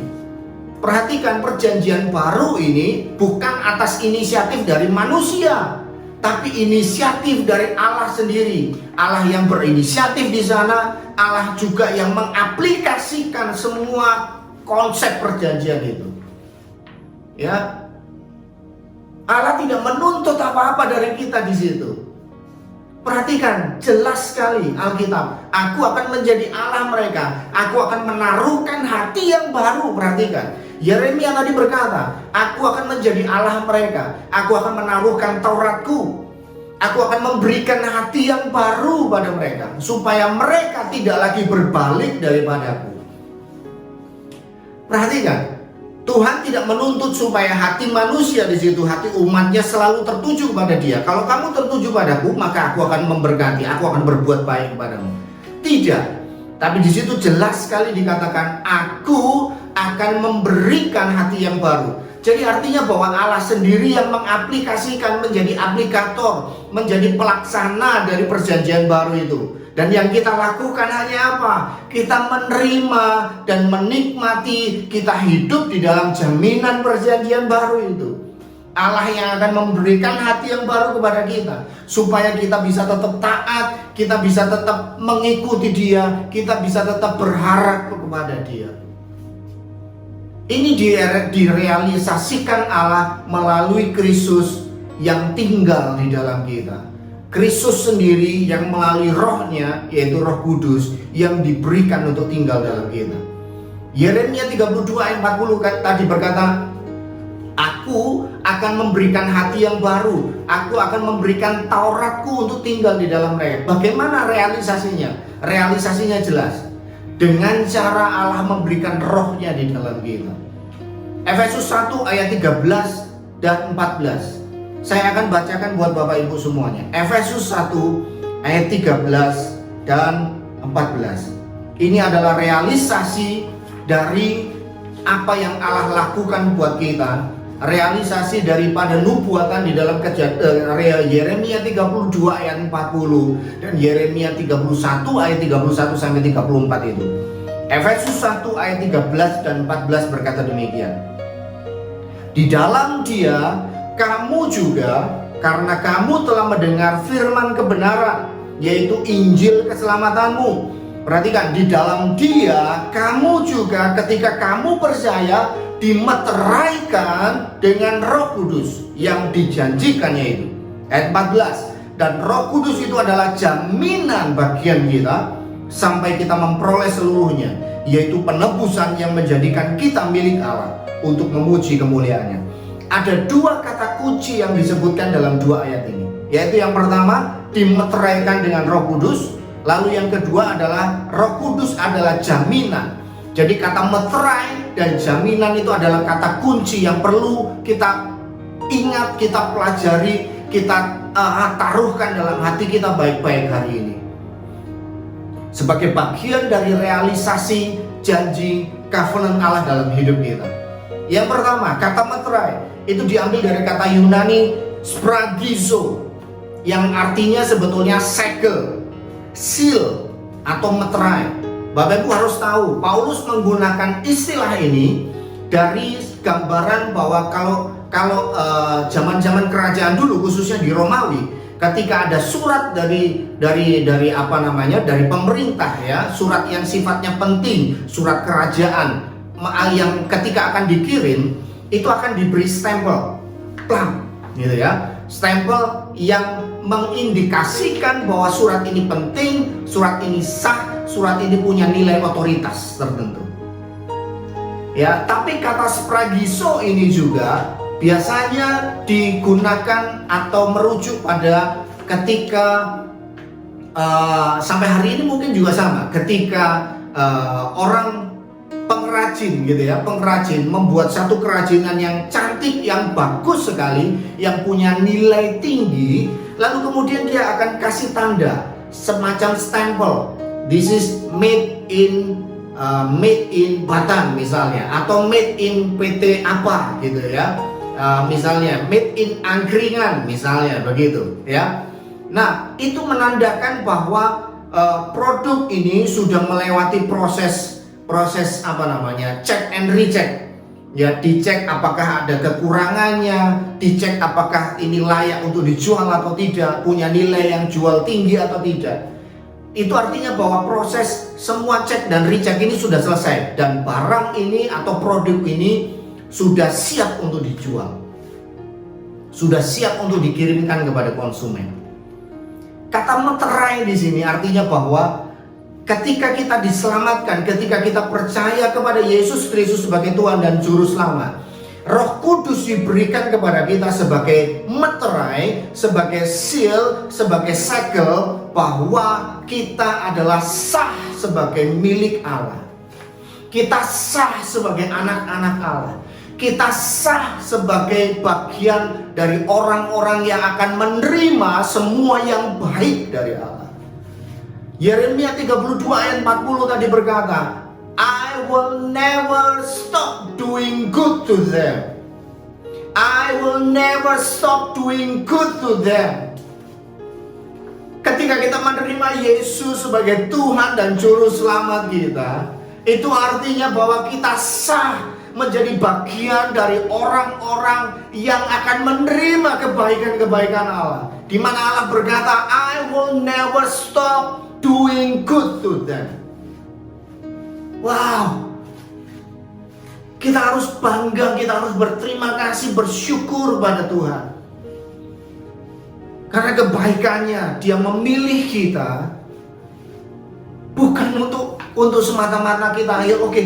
Perhatikan, perjanjian baru ini bukan atas inisiatif dari manusia, tapi inisiatif dari Allah sendiri. Allah yang berinisiatif di sana, Allah juga yang mengaplikasikan semua konsep perjanjian itu. Ya, Allah tidak menuntut apa-apa dari kita di situ. Perhatikan, jelas sekali Alkitab. Aku akan menjadi Allah mereka. Aku akan menaruhkan hati yang baru. Perhatikan, Yeremia tadi berkata, aku akan menjadi Allah mereka. Aku akan menaruhkan Tauratku. Aku akan memberikan hati yang baru pada mereka, supaya mereka tidak lagi berbalik daripadaku. Perhatikan, Tuhan tidak menuntut supaya hati manusia di situ, hati umatnya selalu tertuju kepada Dia. Kalau kamu tertuju padaku, maka aku akan memberkati, aku akan berbuat baik kepadamu. Tidak, tapi di situ jelas sekali dikatakan, aku akan memberikan hati yang baru. Jadi artinya bahwa Allah sendiri yang mengaplikasikan, menjadi aplikator, menjadi pelaksana dari perjanjian baru itu. Dan yang kita lakukan hanya apa? Kita menerima dan menikmati, kita hidup di dalam jaminan perjanjian baru itu. Allah yang akan memberikan hati yang baru kepada kita, supaya kita bisa tetap taat, kita bisa tetap mengikuti Dia, kita bisa tetap berharap kepada Dia. Ini direalisasikan Allah melalui Kristus yang tinggal di dalam kita. Kristus sendiri yang melalui rohnya, yaitu Roh Kudus, yang diberikan untuk tinggal dalam kita. Yeremia 32 ayat 40 tadi berkata, Aku akan memberikan hati yang baru. Aku akan memberikan Tauratku untuk tinggal di dalam mereka. Bagaimana realisasinya? Realisasinya jelas. Dengan cara Allah memberikan rohnya di dalam kita. Efesus 1 ayat 13 dan 14. Saya akan bacakan buat Bapak Ibu semuanya. Efesus 1 ayat 13 dan 14. Ini adalah realisasi dari apa yang Allah lakukan buat kita. Realisasi daripada nubuatan di dalam Yeremia 32 ayat 40 dan Yeremia 31 ayat 31 sampai 34 itu. Efesus 1 ayat 13 dan 14 berkata demikian. Di dalam Dia kamu juga, karena kamu telah mendengar firman kebenaran, yaitu Injil keselamatanmu. Perhatikan, di dalam Dia kamu juga ketika kamu percaya dimeteraikan dengan Roh Kudus yang dijanjikannya itu. Ayat 14. Dan Roh Kudus itu adalah jaminan bagian kita sampai kita memperoleh seluruhnya, yaitu penebusan yang menjadikan kita milik Allah untuk memuji kemuliaannya. Ada dua kata kunci yang disebutkan dalam dua ayat ini, yaitu yang pertama dimeteraikan dengan Roh Kudus, lalu yang kedua adalah Roh Kudus adalah jaminan. Jadi kata meterai dan jaminan itu adalah kata kunci yang perlu kita ingat, kita pelajari, kita taruhkan dalam hati kita baik-baik hari ini. Sebagai bagian dari realisasi janji covenant Allah dalam hidup kita. Yang pertama, kata meterai itu diambil dari kata Yunani spragizo, yang artinya sebetulnya segel, seal atau meterai. Bapak Ibu harus tahu, Paulus menggunakan istilah ini dari gambaran bahwa kalau zaman-zaman kerajaan dulu, khususnya di Romawi, ketika ada surat dari pemerintah ya, surat yang sifatnya penting, surat kerajaan yang ketika akan dikirim itu akan diberi stempel, plam, gitu ya, stempel yang mengindikasikan bahwa surat ini penting, surat ini sah, surat ini punya nilai otoritas tertentu. Ya, tapi kata spragizo ini juga biasanya digunakan atau merujuk pada ketika sampai hari ini mungkin juga sama, ketika orang pengrajin gitu ya, pengrajin membuat satu kerajinan yang cantik, yang bagus sekali, yang punya nilai tinggi, lalu kemudian dia akan kasih tanda semacam stempel. This is made in Batam misalnya, atau made in PT apa gitu ya, misalnya made in Angkringan misalnya, begitu ya. Nah, itu menandakan bahwa produk ini sudah melewati proses check and recheck. Ya, dicek apakah ada kekurangannya, dicek apakah ini layak untuk dijual atau tidak, punya nilai yang jual tinggi atau tidak. Itu artinya bahwa proses semua cek dan recheck ini sudah selesai, dan barang ini atau produk ini sudah siap untuk dijual, sudah siap untuk dikirimkan kepada konsumen. Kata meterai di sini artinya bahwa ketika kita diselamatkan, ketika kita percaya kepada Yesus Kristus sebagai Tuhan dan Juru Selamat, Roh Kudus diberikan kepada kita sebagai meterai, sebagai seal, sebagai segel, bahwa kita adalah sah sebagai milik Allah. Kita sah sebagai anak-anak Allah. Kita sah sebagai bagian dari orang-orang yang akan menerima semua yang baik dari Allah. Yeremia 32 ayat 40 tadi berkata, I will never stop doing good to them. I will never stop doing good to them. Ketika kita menerima Yesus sebagai Tuhan dan Juru Selamat kita, itu artinya bahwa kita sah menjadi bagian dari orang-orang yang akan menerima kebaikan-kebaikan Allah. Di mana Allah berkata, I will never stop doing good to them. Wow. Kita harus bangga, kita harus berterima kasih, bersyukur pada Tuhan. Karena kebaikannya, Dia memilih kita bukan untuk semata-mata kita, ayo oke,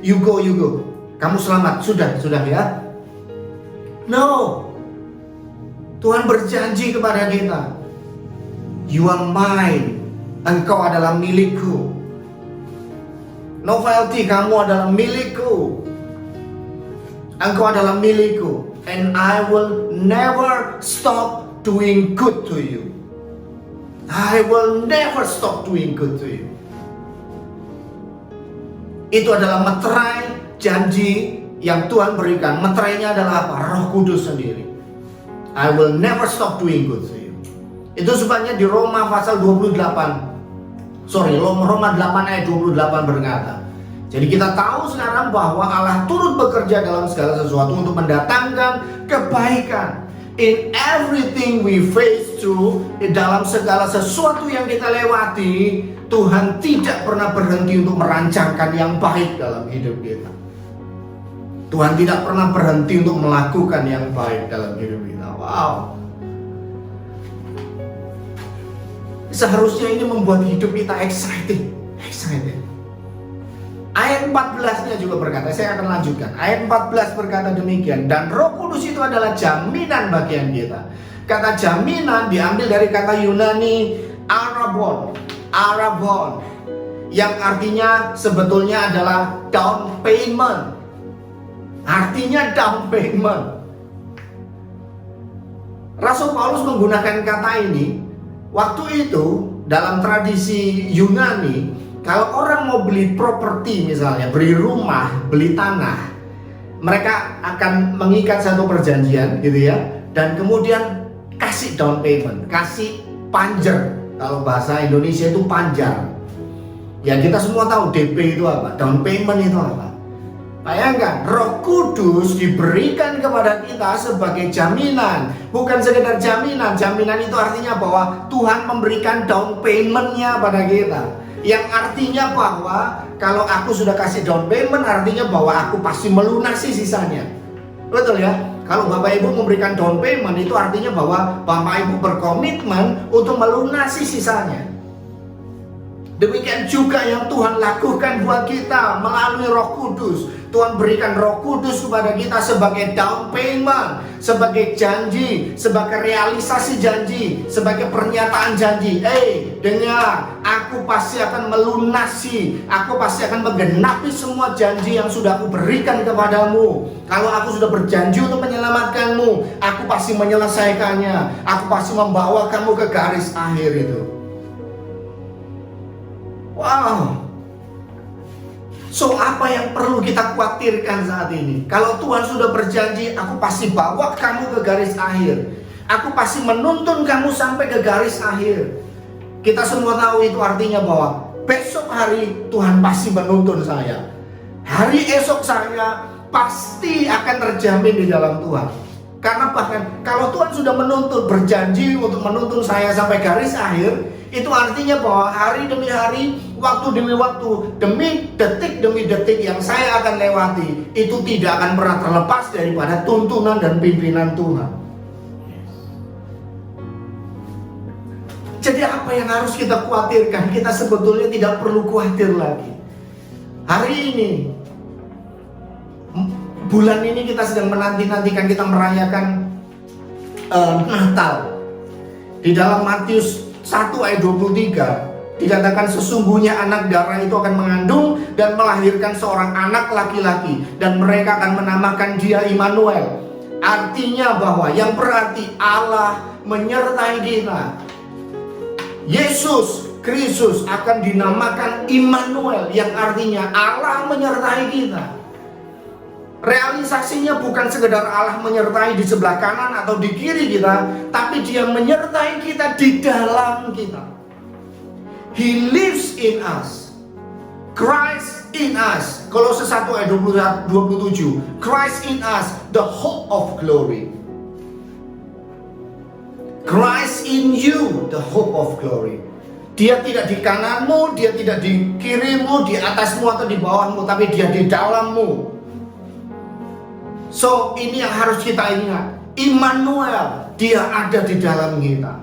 you go. Kamu selamat, sudah ya. No. Tuhan berjanji kepada kita, you are mine. Engkau adalah milikku. Novelty, kamu adalah milikku. Engkau adalah milikku. And I will never stop doing good to you. I will never stop doing good to you. Itu adalah meterai janji yang Tuhan berikan. Meterainya adalah apa? Roh Kudus sendiri. I will never stop doing good to you. Itu sebabnya di Roma pasal 28, Roma 8 ayat 28 berkata, jadi kita tahu sekarang bahwa Allah turut bekerja dalam segala sesuatu untuk mendatangkan kebaikan. In everything we face through, dalam segala sesuatu yang kita lewati, Tuhan tidak pernah berhenti untuk merancangkan yang baik dalam hidup kita. Tuhan tidak pernah berhenti untuk melakukan yang baik dalam hidup kita. Wow. Seharusnya ini membuat hidup kita excited. Ayat 14-nya juga berkata, saya akan lanjutkan. Ayat 14 berkata demikian, dan Roh Kudus itu adalah jaminan bagian kita. Kata jaminan diambil dari kata Yunani arabon, yang artinya sebetulnya adalah down payment. Artinya down payment. Rasul Paulus menggunakan kata ini. Waktu itu dalam tradisi Yunani, kalau orang mau beli properti misalnya, beli rumah, beli tanah, mereka akan mengikat satu perjanjian gitu ya, dan kemudian kasih down payment, kasih panjer. Kalau bahasa Indonesia itu panjar. Ya kita semua tahu DP itu apa, down payment itu apa. Bayangkan, Roh Kudus diberikan kepada kita sebagai jaminan. Bukan sekedar jaminan. Jaminan itu artinya bahwa Tuhan memberikan down payment-nya pada kita. Yang artinya bahwa kalau aku sudah kasih down payment, artinya bahwa aku pasti melunasi sisanya. Betul ya? Kalau Bapak Ibu memberikan down payment, itu artinya bahwa Bapak Ibu berkomitmen untuk melunasi sisanya. Demikian juga yang Tuhan lakukan buat kita melalui Roh Kudus. Tuhan berikan Roh Kudus kepada kita sebagai down payment, sebagai janji, sebagai realisasi janji, sebagai pernyataan janji. Dengar, aku pasti akan melunasi, aku pasti akan menggenapi semua janji yang sudah aku berikan kepadamu. Kalau aku sudah berjanji untuk menyelamatkanmu, aku pasti menyelesaikannya. Aku pasti membawa kamu ke garis akhir itu. Wow. So apa yang perlu kita khawatirkan saat ini? Kalau Tuhan sudah berjanji, aku pasti bawa kamu ke garis akhir. Aku pasti menuntun kamu sampai ke garis akhir. Kita semua tahu itu artinya bahwa besok hari Tuhan pasti menuntun saya. Hari esok saya pasti akan terjamin di dalam Tuhan. Karena bahkan kalau Tuhan sudah menuntun, berjanji untuk menuntun saya sampai garis akhir, itu artinya bahwa hari demi hari, waktu demi waktu, demi detik yang saya akan lewati, itu tidak akan pernah terlepas daripada tuntunan dan pimpinan Tuhan. Jadi apa yang harus kita khawatirkan? Kita sebetulnya tidak perlu khawatir lagi. Hari ini, bulan ini kita sedang menanti-nantikan, kita merayakan Natal. Di dalam Matius 1 ayat 23 dikatakan sesungguhnya anak darah itu akan mengandung dan melahirkan seorang anak laki-laki, dan mereka akan menamakan dia Immanuel. Artinya bahwa yang berarti Allah menyertai kita. Yesus Kristus akan dinamakan Immanuel, yang artinya Allah menyertai kita. Realisasinya bukan sekedar Allah menyertai di sebelah kanan atau di kiri kita, tapi Dia menyertai kita di dalam kita. He lives in us. Christ in us. Kolose 1 ayat 27. Christ in us, the hope of glory. Christ in you, the hope of glory. Dia tidak di kananmu, Dia tidak di kirimu, di atasmu atau di bawahmu, tapi Dia di dalammu. So ini yang harus kita ingat. Immanuel, Dia ada di dalam kita.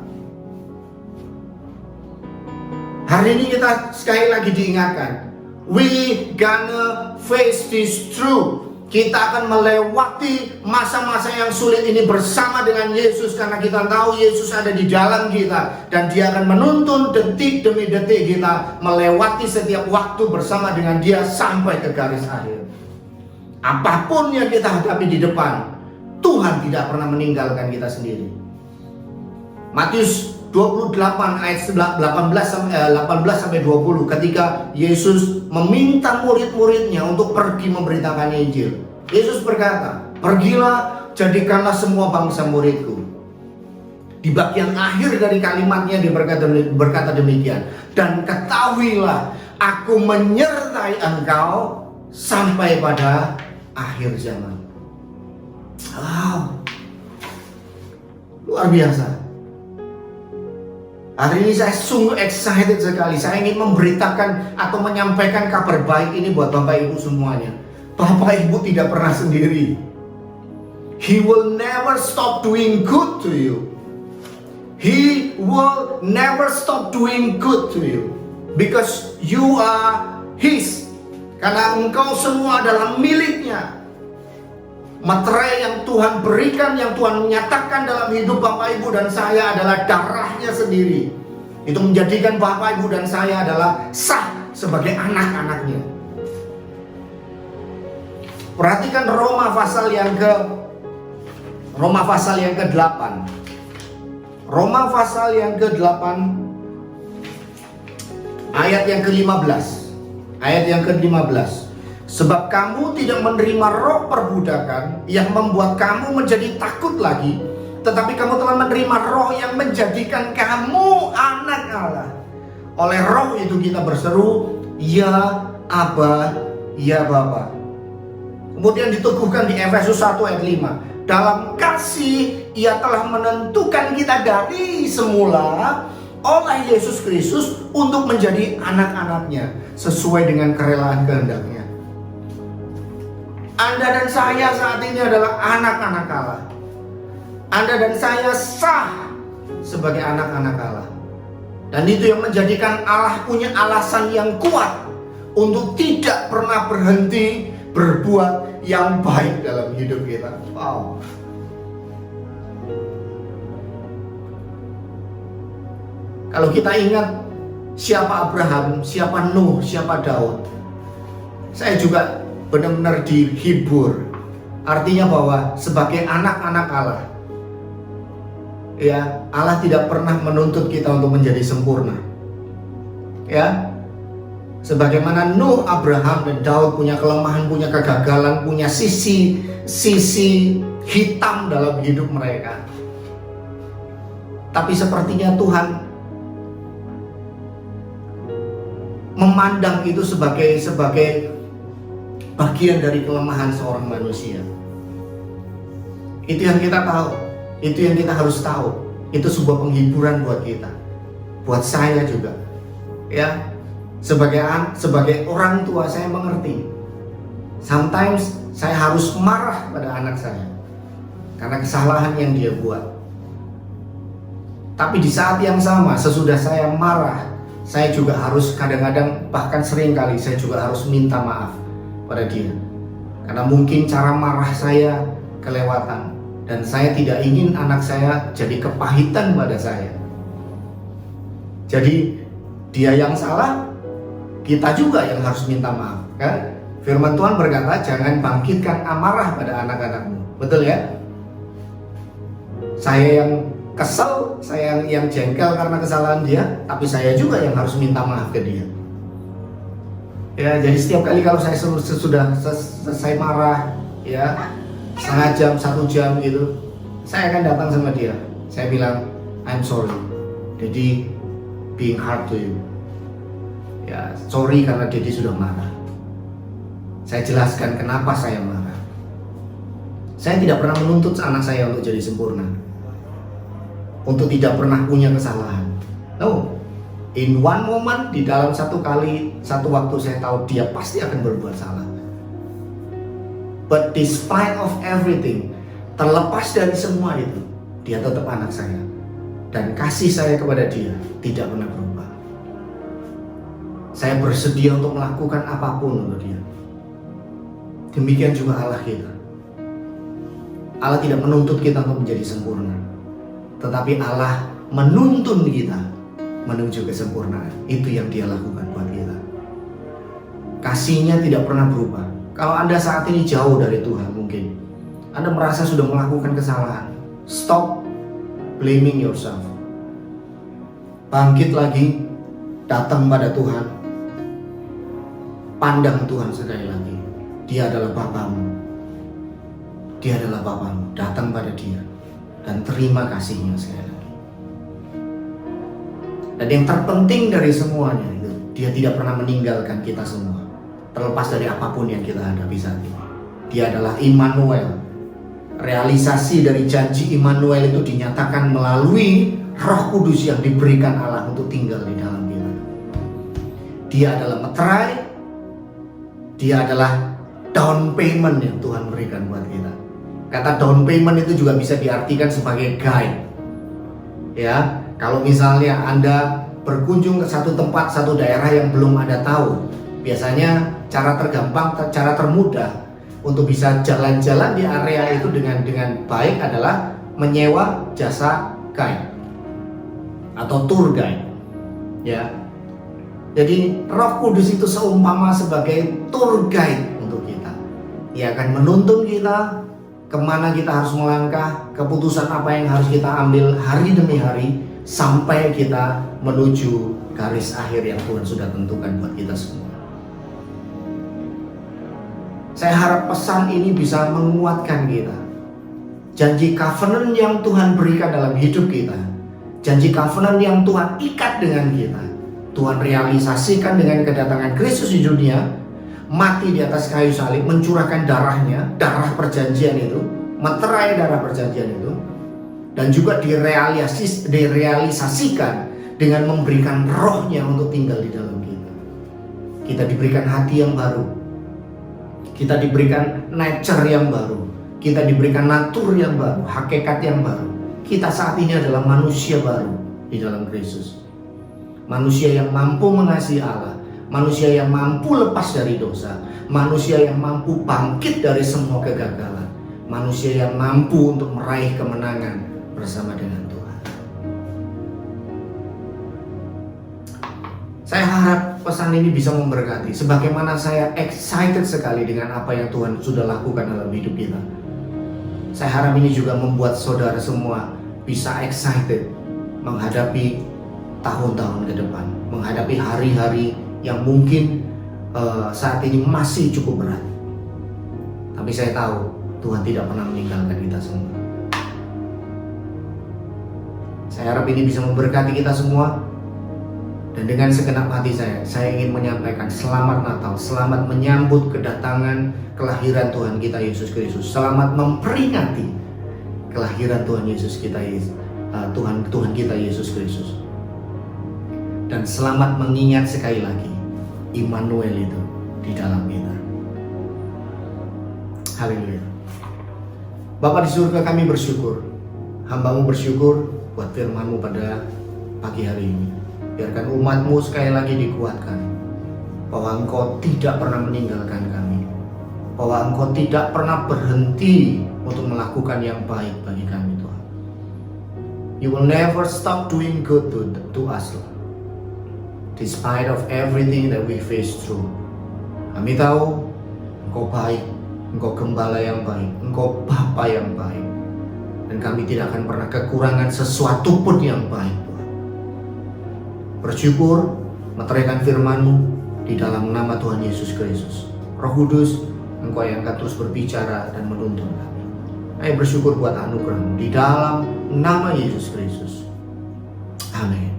Hari ini kita sekali lagi diingatkan, we gonna face this truth. Kita akan melewati masa-masa yang sulit ini bersama dengan Yesus, karena kita tahu Yesus ada di dalam kita dan Dia akan menuntun detik demi detik kita melewati setiap waktu bersama dengan Dia sampai ke garis akhir. Apapun yang kita hadapi di depan, Tuhan tidak pernah meninggalkan kita sendiri. Matius 28 ayat 18-20, ketika Yesus meminta murid-muridnya untuk pergi memberitakan Injil, Yesus berkata, "Pergilah, jadikanlah semua bangsa muridku." Di bagian akhir dari kalimatnya dia berkata demikian, "Dan ketahuilah, aku menyertai engkau sampai pada akhir zaman." Wow, luar biasa. Hari ini saya sungguh excited sekali. Saya ingin memberitakan atau menyampaikan kabar baik ini buat Bapak Ibu semuanya. Bapak Ibu tidak pernah sendiri. He will never stop doing good to you. He will never stop doing good to you. Because you are His. Karena engkau semua adalah miliknya. Materai yang Tuhan berikan, yang Tuhan nyatakan dalam hidup Bapak Ibu dan saya adalah darahnya sendiri. Itu menjadikan Bapak Ibu dan saya adalah sah sebagai anak-anaknya. Perhatikan Roma pasal yang ke-8. Roma pasal yang ke-8 ayat yang ke-15. Ayat yang ke-15. Sebab kamu tidak menerima roh perbudakan yang membuat kamu menjadi takut lagi, tetapi kamu telah menerima roh yang menjadikan kamu anak Allah. Oleh roh itu kita berseru, "Ya Aba, ya Bapa." Kemudian diteguhkan di Efesus 1 ayat 5. Dalam kasih Ia telah menentukan kita dari semula oleh Yesus Kristus untuk menjadi anak-anaknya sesuai dengan kerelaan kehendak-Nya. Anda dan saya saat ini adalah anak-anak Allah. Anda dan saya sah sebagai anak-anak Allah. Dan itu yang menjadikan Allah punya alasan yang kuat untuk tidak pernah berhenti berbuat yang baik dalam hidup kita. Wow. Kalau kita ingat siapa Abraham, siapa Nuh, siapa Daud, saya juga benar-benar dihibur. Artinya bahwa sebagai anak-anak Allah, ya, Allah tidak pernah menuntut kita untuk menjadi sempurna. Ya, sebagaimana Nuh, Abraham, dan Daud punya kelemahan, punya kegagalan, punya sisi hitam dalam hidup mereka. Tapi sepertinya Tuhan memandang itu sebagai bagian dari kelemahan seorang manusia. Itu yang kita tahu, itu yang kita harus tahu. Itu sebuah penghiburan buat kita, buat saya juga. Ya, sebagai orang tua saya mengerti. Sometimes saya harus marah pada anak saya karena kesalahan yang dia buat. Tapi di saat yang sama, sesudah saya marah, saya juga harus kadang-kadang, bahkan sering kali saya juga harus minta maaf pada dia, karena mungkin cara marah saya kelewatan dan saya tidak ingin anak saya jadi kepahitan pada saya. Jadi dia yang salah, kita juga yang harus minta maaf, kan? Firman Tuhan berkata, jangan bangkitkan amarah pada anak-anakmu. Betul ya? Saya yang kesel, saya yang jengkel karena kesalahan dia, tapi saya juga yang harus minta maaf ke dia. Ya, jadi setiap kali kalau saya sudah selesai marah, ya, setengah jam, 1 jam gitu, saya akan datang sama dia. Saya bilang, I'm sorry, Daddy being hard to you. Ya, sorry karena Daddy sudah marah. Saya jelaskan kenapa saya marah. Saya tidak pernah menuntut anak saya untuk jadi sempurna, untuk tidak pernah punya kesalahan. No. In one moment, di dalam satu waktu saya tahu dia pasti akan berbuat salah. But despite of everything, terlepas dari semua itu, dia tetap anak saya. Dan kasih saya kepada dia tidak pernah berubah. Saya bersedia untuk melakukan apapun untuk dia. Demikian juga Allah kita. Allah tidak menuntut kita untuk menjadi sempurna, tetapi Allah menuntun kita menuju kesempurnaan. Itu yang Dia lakukan buat kita. Kasih-Nya tidak pernah berubah. Kalau Anda saat ini jauh dari Tuhan, mungkin Anda merasa sudah melakukan kesalahan, stop blaming yourself. Bangkit lagi, datang pada Tuhan, pandang Tuhan sekali lagi. Dia adalah Bapamu. Dia adalah Bapamu. Datang pada Dia dan terima kasih-Nya sekali lagi. Dan yang terpenting dari semuanya itu, Dia tidak pernah meninggalkan kita semua, terlepas dari apapun yang kita hadapi saat ini. Dia adalah Immanuel. Realisasi dari janji Immanuel itu dinyatakan melalui Roh Kudus yang diberikan Allah untuk tinggal di dalam kita. Dia adalah meterai. Dia adalah down payment yang Tuhan berikan buat kita. Kata down payment itu juga bisa diartikan sebagai guide. Ya, kalau misalnya Anda berkunjung ke satu tempat, satu daerah yang belum Anda tahu, biasanya cara tergampang, cara termudah untuk bisa jalan-jalan di area itu dengan baik adalah menyewa jasa guide atau tour guide. Ya. Jadi Roh Kudus itu seumpama sebagai tour guide untuk kita. Dia akan menuntun kita kemana kita harus melangkah, keputusan apa yang harus kita ambil hari demi hari, sampai kita menuju garis akhir yang Tuhan sudah tentukan buat kita semua. Saya harap pesan ini bisa menguatkan kita. Janji covenant yang Tuhan berikan dalam hidup kita, janji covenant yang Tuhan ikat dengan kita, Tuhan realisasikan dengan kedatangan Kristus di dunia, mati di atas kayu salib, mencurahkan darahnya, darah perjanjian itu, meterai darah perjanjian itu, dan juga direalisasikan dengan memberikan Roh-Nya untuk tinggal di dalam kita. Kita diberikan hati yang baru, kita diberikan nature yang baru, kita diberikan natur yang baru, hakikat yang baru. Kita saat ini adalah manusia baru di dalam Kristus. Manusia yang mampu mengasihi Allah, manusia yang mampu lepas dari dosa, manusia yang mampu bangkit dari semua kegagalan, manusia yang mampu untuk meraih kemenangan bersama dengan Tuhan. Saya harap pesan ini bisa memberkati. Sebagaimana saya excited sekali dengan apa yang Tuhan sudah lakukan dalam hidup kita, saya harap ini juga membuat saudara semua bisa excited menghadapi tahun-tahun ke depan, menghadapi hari-hari yang mungkin saat ini masih cukup berat. Tapi saya tahu Tuhan tidak pernah meninggalkan kita semua. Saya harap ini bisa memberkati kita semua. Dan dengan segenap hati saya ingin menyampaikan selamat Natal, selamat menyambut kedatangan kelahiran Tuhan kita Yesus Kristus, selamat memperingati kelahiran Tuhan Yesus kita, Tuhan kita Yesus Kristus. Dan selamat mengingat sekali lagi Immanuel itu di dalam kita. Haleluya. Bapa di surga, kami bersyukur, hamba-Mu bersyukur buat firman-Mu pada pagi hari ini. Biarkan umat-Mu sekali lagi dikuatkan bahwa Engkau tidak pernah meninggalkan kami, bahwa Engkau tidak pernah berhenti untuk melakukan yang baik bagi kami, Tuhan. You will never stop doing good to us, Lord. Despite of everything that we face through, kami tahu Engkau baik, Engkau gembala yang baik, Engkau Bapa yang baik, dan kami tidak akan pernah kekurangan sesuatu pun yang baik, Tuhan. Bersyukur, meteraikan firman-Mu di dalam nama Tuhan Yesus Kristus. Roh Kudus, Engkau yang akan terus berbicara dan menuntun kami. Kami bersyukur buat anugerah-Mu di dalam nama Yesus Kristus. Amin.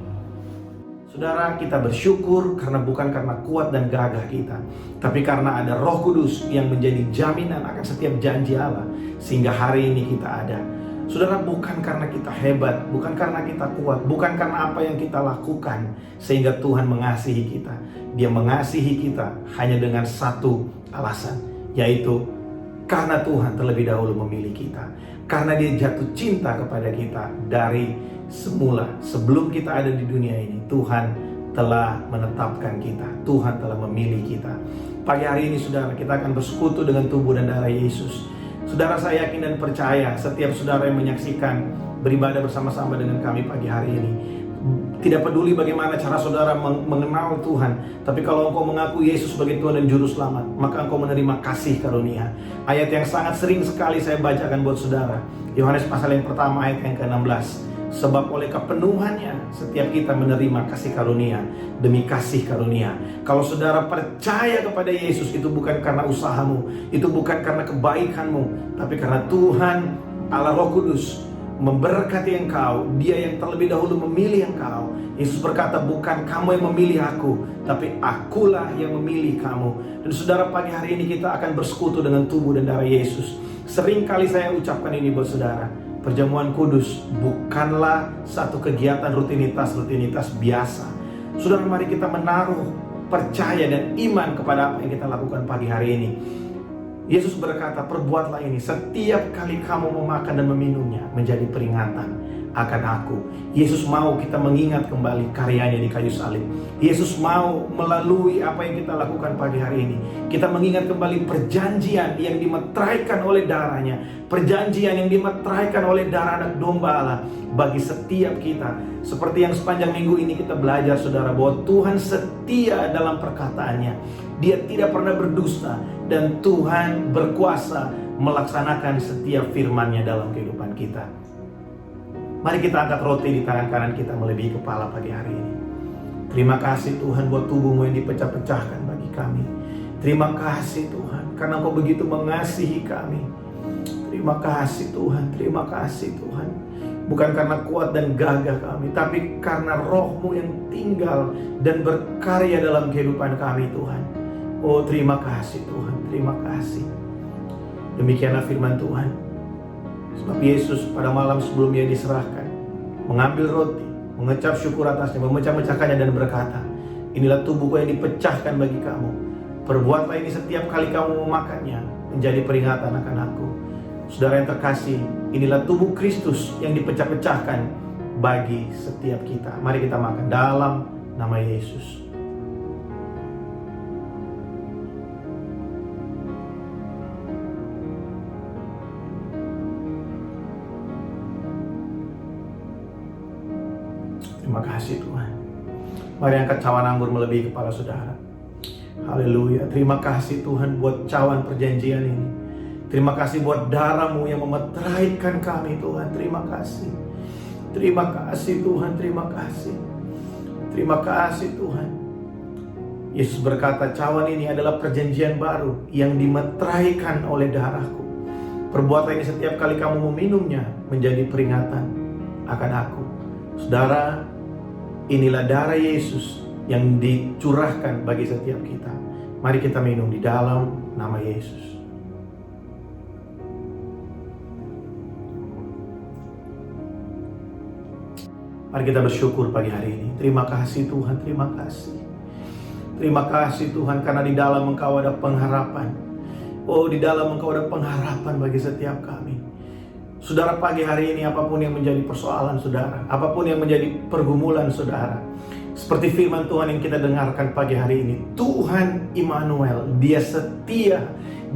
Saudara, kita bersyukur karena bukan karena kuat dan gagah kita, tapi karena ada Roh Kudus yang menjadi jaminan akan setiap janji Allah, sehingga hari ini kita ada. Saudara, bukan karena kita hebat, bukan karena kita kuat, bukan karena apa yang kita lakukan sehingga Tuhan mengasihi kita. Dia mengasihi kita hanya dengan satu alasan, yaitu karena Tuhan terlebih dahulu memilih kita, karena Dia jatuh cinta kepada kita dari semula. Sebelum kita ada di dunia ini, Tuhan telah menetapkan kita, Tuhan telah memilih kita. Pagi hari ini saudara, kita akan bersekutu dengan tubuh dan darah Yesus. Saudara, saya yakin dan percaya setiap saudara yang menyaksikan beribadah bersama-sama dengan kami pagi hari ini, tidak peduli bagaimana cara saudara mengenal Tuhan, tapi kalau engkau mengaku Yesus sebagai Tuhan dan Juru Selamat, maka engkau menerima kasih karunia. Ayat yang sangat sering sekali saya bacakan buat saudara, Yohanes pasal yang pertama ayat yang ke-16. Sebab oleh kepenuhannya setiap kita menerima kasih karunia demi kasih karunia. Kalau saudara percaya kepada Yesus, itu bukan karena usahamu, itu bukan karena kebaikanmu, tapi karena Tuhan Allah Roh Kudus memberkati engkau. Dia yang terlebih dahulu memilih engkau. Yesus berkata, bukan kamu yang memilih aku, tapi akulah yang memilih kamu. Dan saudara, pagi hari ini kita akan bersekutu dengan tubuh dan darah Yesus. Sering kali saya ucapkan ini buat saudara, perjamuan kudus bukanlah satu kegiatan rutinitas biasa. Saudara, mari kita menaruh percaya dan iman kepada apa yang kita lakukan pagi hari ini. Yesus berkata, perbuatlah ini setiap kali kamu memakan dan meminumnya menjadi peringatan akan aku. Yesus mau kita mengingat kembali karyanya di kayu salib. Yesus mau melalui apa yang kita lakukan pagi hari ini, kita mengingat kembali perjanjian yang dimeteraikan oleh darahnya, perjanjian yang dimeteraikan oleh darah anak domba Allah bagi setiap kita. Seperti yang sepanjang minggu ini kita belajar saudara, bahwa Tuhan setia dalam perkataannya. Dia tidak pernah berdusta, dan Tuhan berkuasa melaksanakan setiap firman-Nya dalam kehidupan kita. Mari kita angkat roti di tangan kanan kita melebihi kepala pagi hari ini. Terima kasih Tuhan buat tubuh-Mu yang dipecah-pecahkan bagi kami. Terima kasih Tuhan karena Engkau begitu mengasihi kami. Terima kasih Tuhan, terima kasih Tuhan. Bukan karena kuat dan gagah kami, tapi karena Roh-Mu yang tinggal dan berkarya dalam kehidupan kami Tuhan. Oh, terima kasih Tuhan, terima kasih. Demikianlah firman Tuhan. Sebab Yesus pada malam sebelum Ia diserahkan, mengambil roti, mengecap syukur atasnya, memecah-mecahkannya dan berkata, inilah tubuhku yang dipecahkan bagi kamu. Perbuatlah ini setiap kali kamu memakannya menjadi peringatan akan aku. Saudara yang terkasih, inilah tubuh Kristus yang dipecah-pecahkan bagi setiap kita. Mari kita makan dalam nama Yesus. Terima kasih Tuhan. Mari angkat cawan anggur melebihi kepala saudara. Haleluya. Terima kasih Tuhan buat cawan perjanjian ini. Terima kasih buat darah-Mu yang memeteraikan kami Tuhan. Terima kasih. Terima kasih Tuhan. Terima kasih. Terima kasih Tuhan. Yesus berkata, cawan ini adalah perjanjian baru yang dimeteraikan oleh darah-Ku. Perbuatlah ini setiap kali kamu meminumnya menjadi peringatan akan aku. Saudara, inilah darah Yesus yang dicurahkan bagi setiap kita. Mari kita minum di dalam nama Yesus. Mari kita bersyukur pagi hari ini. Terima kasih Tuhan, terima kasih. Terima kasih Tuhan karena di dalam Engkau ada pengharapan. Oh, di dalam Engkau ada pengharapan bagi setiap kami. Saudara, pagi hari ini apapun yang menjadi persoalan saudara, apapun yang menjadi pergumulan saudara, seperti firman Tuhan yang kita dengarkan pagi hari ini, Tuhan Immanuel, Dia setia,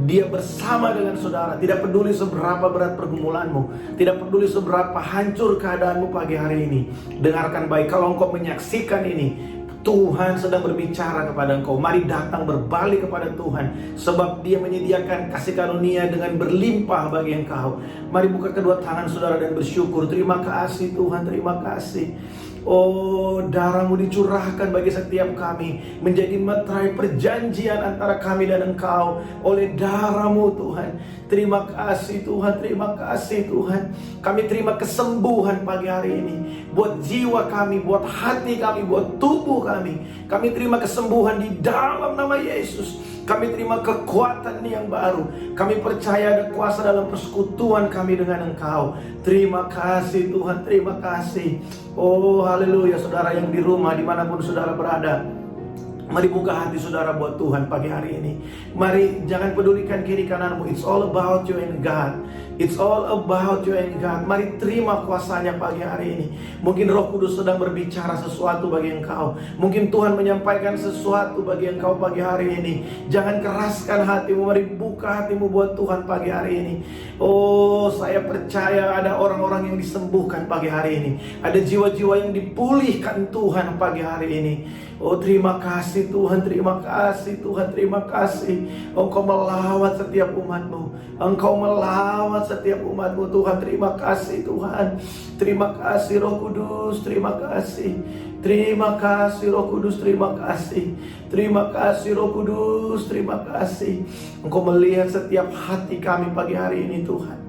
Dia bersama dengan saudara. Tidak peduli seberapa berat pergumulanmu, tidak peduli seberapa hancur keadaanmu pagi hari ini. Dengarkan baik, kalau engkau menyaksikan ini, Tuhan sedang berbicara kepada engkau. Mari datang berbalik kepada Tuhan, sebab Dia menyediakan kasih karunia dengan berlimpah bagi engkau. Mari buka kedua tangan saudara dan bersyukur. Terima kasih Tuhan, terima kasih. Oh, darah-Mu dicurahkan bagi setiap kami, menjadi meterai perjanjian antara kami dan Engkau oleh darah-Mu Tuhan. Terima kasih Tuhan, terima kasih Tuhan. Kami terima kesembuhan pagi hari ini, buat jiwa kami, buat hati kami, buat tubuh kami. Kami terima kesembuhan di dalam nama Yesus. Kami terima kekuatan yang baru. Kami percaya ada kuasa dalam persekutuan kami dengan Engkau. Terima kasih Tuhan, terima kasih. Oh haleluya. Saudara yang di rumah, dimanapun saudara berada, Mari buka hati saudara buat Tuhan pagi hari ini. Mari jangan pedulikan kiri kananmu. It's all about you and God. It's all about you and God. Mari terima kuasanya pagi hari ini. Mungkin Roh Kudus sedang berbicara sesuatu bagi engkau. Mungkin Tuhan menyampaikan sesuatu bagi engkau pagi hari ini. Jangan keraskan hatimu. Mari buka hatimu buat Tuhan pagi hari ini. Oh, saya percaya ada orang-orang yang disembuhkan pagi hari ini. Ada jiwa-jiwa yang dipulihkan Tuhan pagi hari ini. Oh, terima kasih Tuhan, terima kasih Tuhan, terima kasih. Engkau melawat setiap umatmu. Engkau melawat setiap umatmu Tuhan. Terima kasih Tuhan. Terima kasih Roh Kudus, terima kasih. Terima kasih Roh Kudus, terima kasih. Terima kasih Roh Kudus, terima kasih. Engkau melihat setiap hati kami pagi hari ini Tuhan.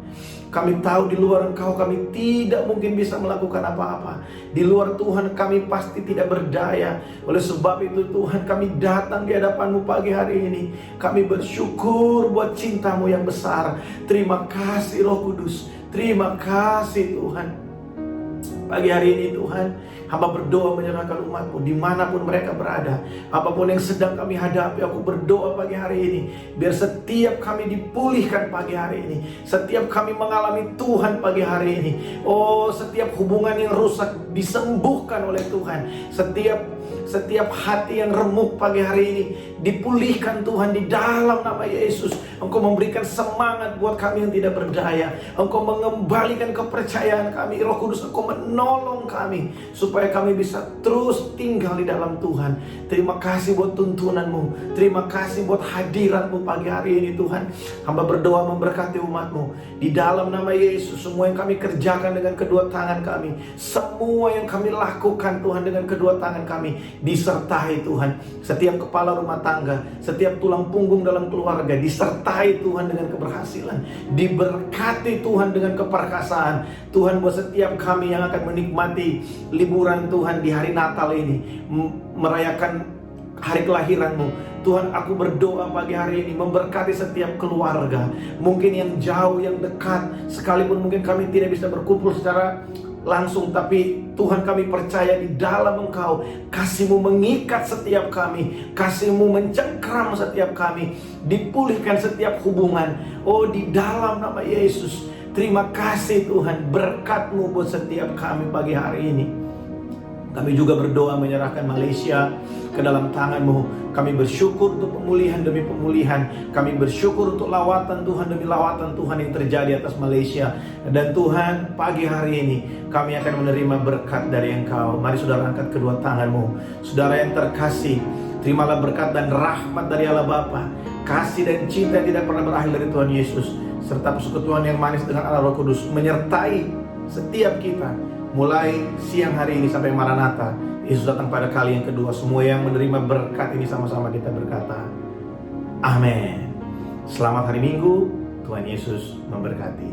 Kami tahu di luar Engkau kami tidak mungkin bisa melakukan apa-apa. Di luar Tuhan kami pasti tidak berdaya. Oleh sebab itu Tuhan kami datang di hadapan-Mu pagi hari ini. Kami bersyukur buat cinta-Mu yang besar. Terima kasih Roh Kudus. Terima kasih Tuhan. Pagi hari ini Tuhan, hamba berdoa menyerahkan umat-Mu dimanapun mereka berada. Apapun yang sedang kami hadapi, aku berdoa pagi hari ini, biar setiap kami dipulihkan pagi hari ini. Setiap kami mengalami Tuhan pagi hari ini. Oh, setiap hubungan yang rusak disembuhkan oleh Tuhan. Setiap hati yang remuk pagi hari ini dipulihkan Tuhan di dalam nama Yesus. Engkau memberikan semangat buat kami yang tidak berdaya. Engkau mengembalikan kepercayaan kami. Roh Kudus, Engkau menolong kami supaya kami bisa terus tinggal di dalam Tuhan. Terima kasih buat tuntunan-Mu. Terima kasih buat hadirat-Mu pagi hari ini Tuhan. Hamba berdoa memberkati umat-Mu di dalam nama Yesus. Semua yang kami kerjakan dengan kedua tangan kami, semua yang kami lakukan Tuhan dengan kedua tangan kami, disertai Tuhan. Setiap kepala rumah tangga, setiap tulang punggung dalam keluarga disertai Tuhan dengan keberhasilan. Diberkati Tuhan dengan keperkasaan. Tuhan, buat setiap kami yang akan menikmati liburan Tuhan di hari Natal ini, merayakan hari kelahiran-Mu, Tuhan, aku berdoa pagi hari ini memberkati setiap keluarga. Mungkin yang jauh, yang dekat, sekalipun mungkin kami tidak bisa berkumpul secara langsung, tapi Tuhan kami percaya di dalam Engkau, kasih-Mu mengikat setiap kami, kasih-Mu mencengkram setiap kami, dipulihkan setiap hubungan. Oh, di dalam nama Yesus, terima kasih Tuhan, berkat-Mu buat setiap kami pagi hari ini. Kami juga berdoa menyerahkan Malaysia ke dalam tangan-Mu. Kami bersyukur untuk pemulihan demi pemulihan. Kami bersyukur untuk lawatan Tuhan demi lawatan Tuhan yang terjadi atas Malaysia. Dan Tuhan, pagi hari ini kami akan menerima berkat dari Engkau. Mari saudara angkat kedua tangan-Mu. Saudara yang terkasih, terimalah berkat dan rahmat dari Allah Bapa, kasih dan cinta yang tidak pernah berakhir dari Tuhan Yesus, serta persekutuan yang manis dengan Allah Roh Kudus menyertai setiap kita mulai siang hari ini sampai Maranatha. Yesus datang pada kali yang kedua. Semua yang menerima berkat ini sama-sama kita berkata amin. Selamat hari Minggu. Tuhan Yesus memberkati.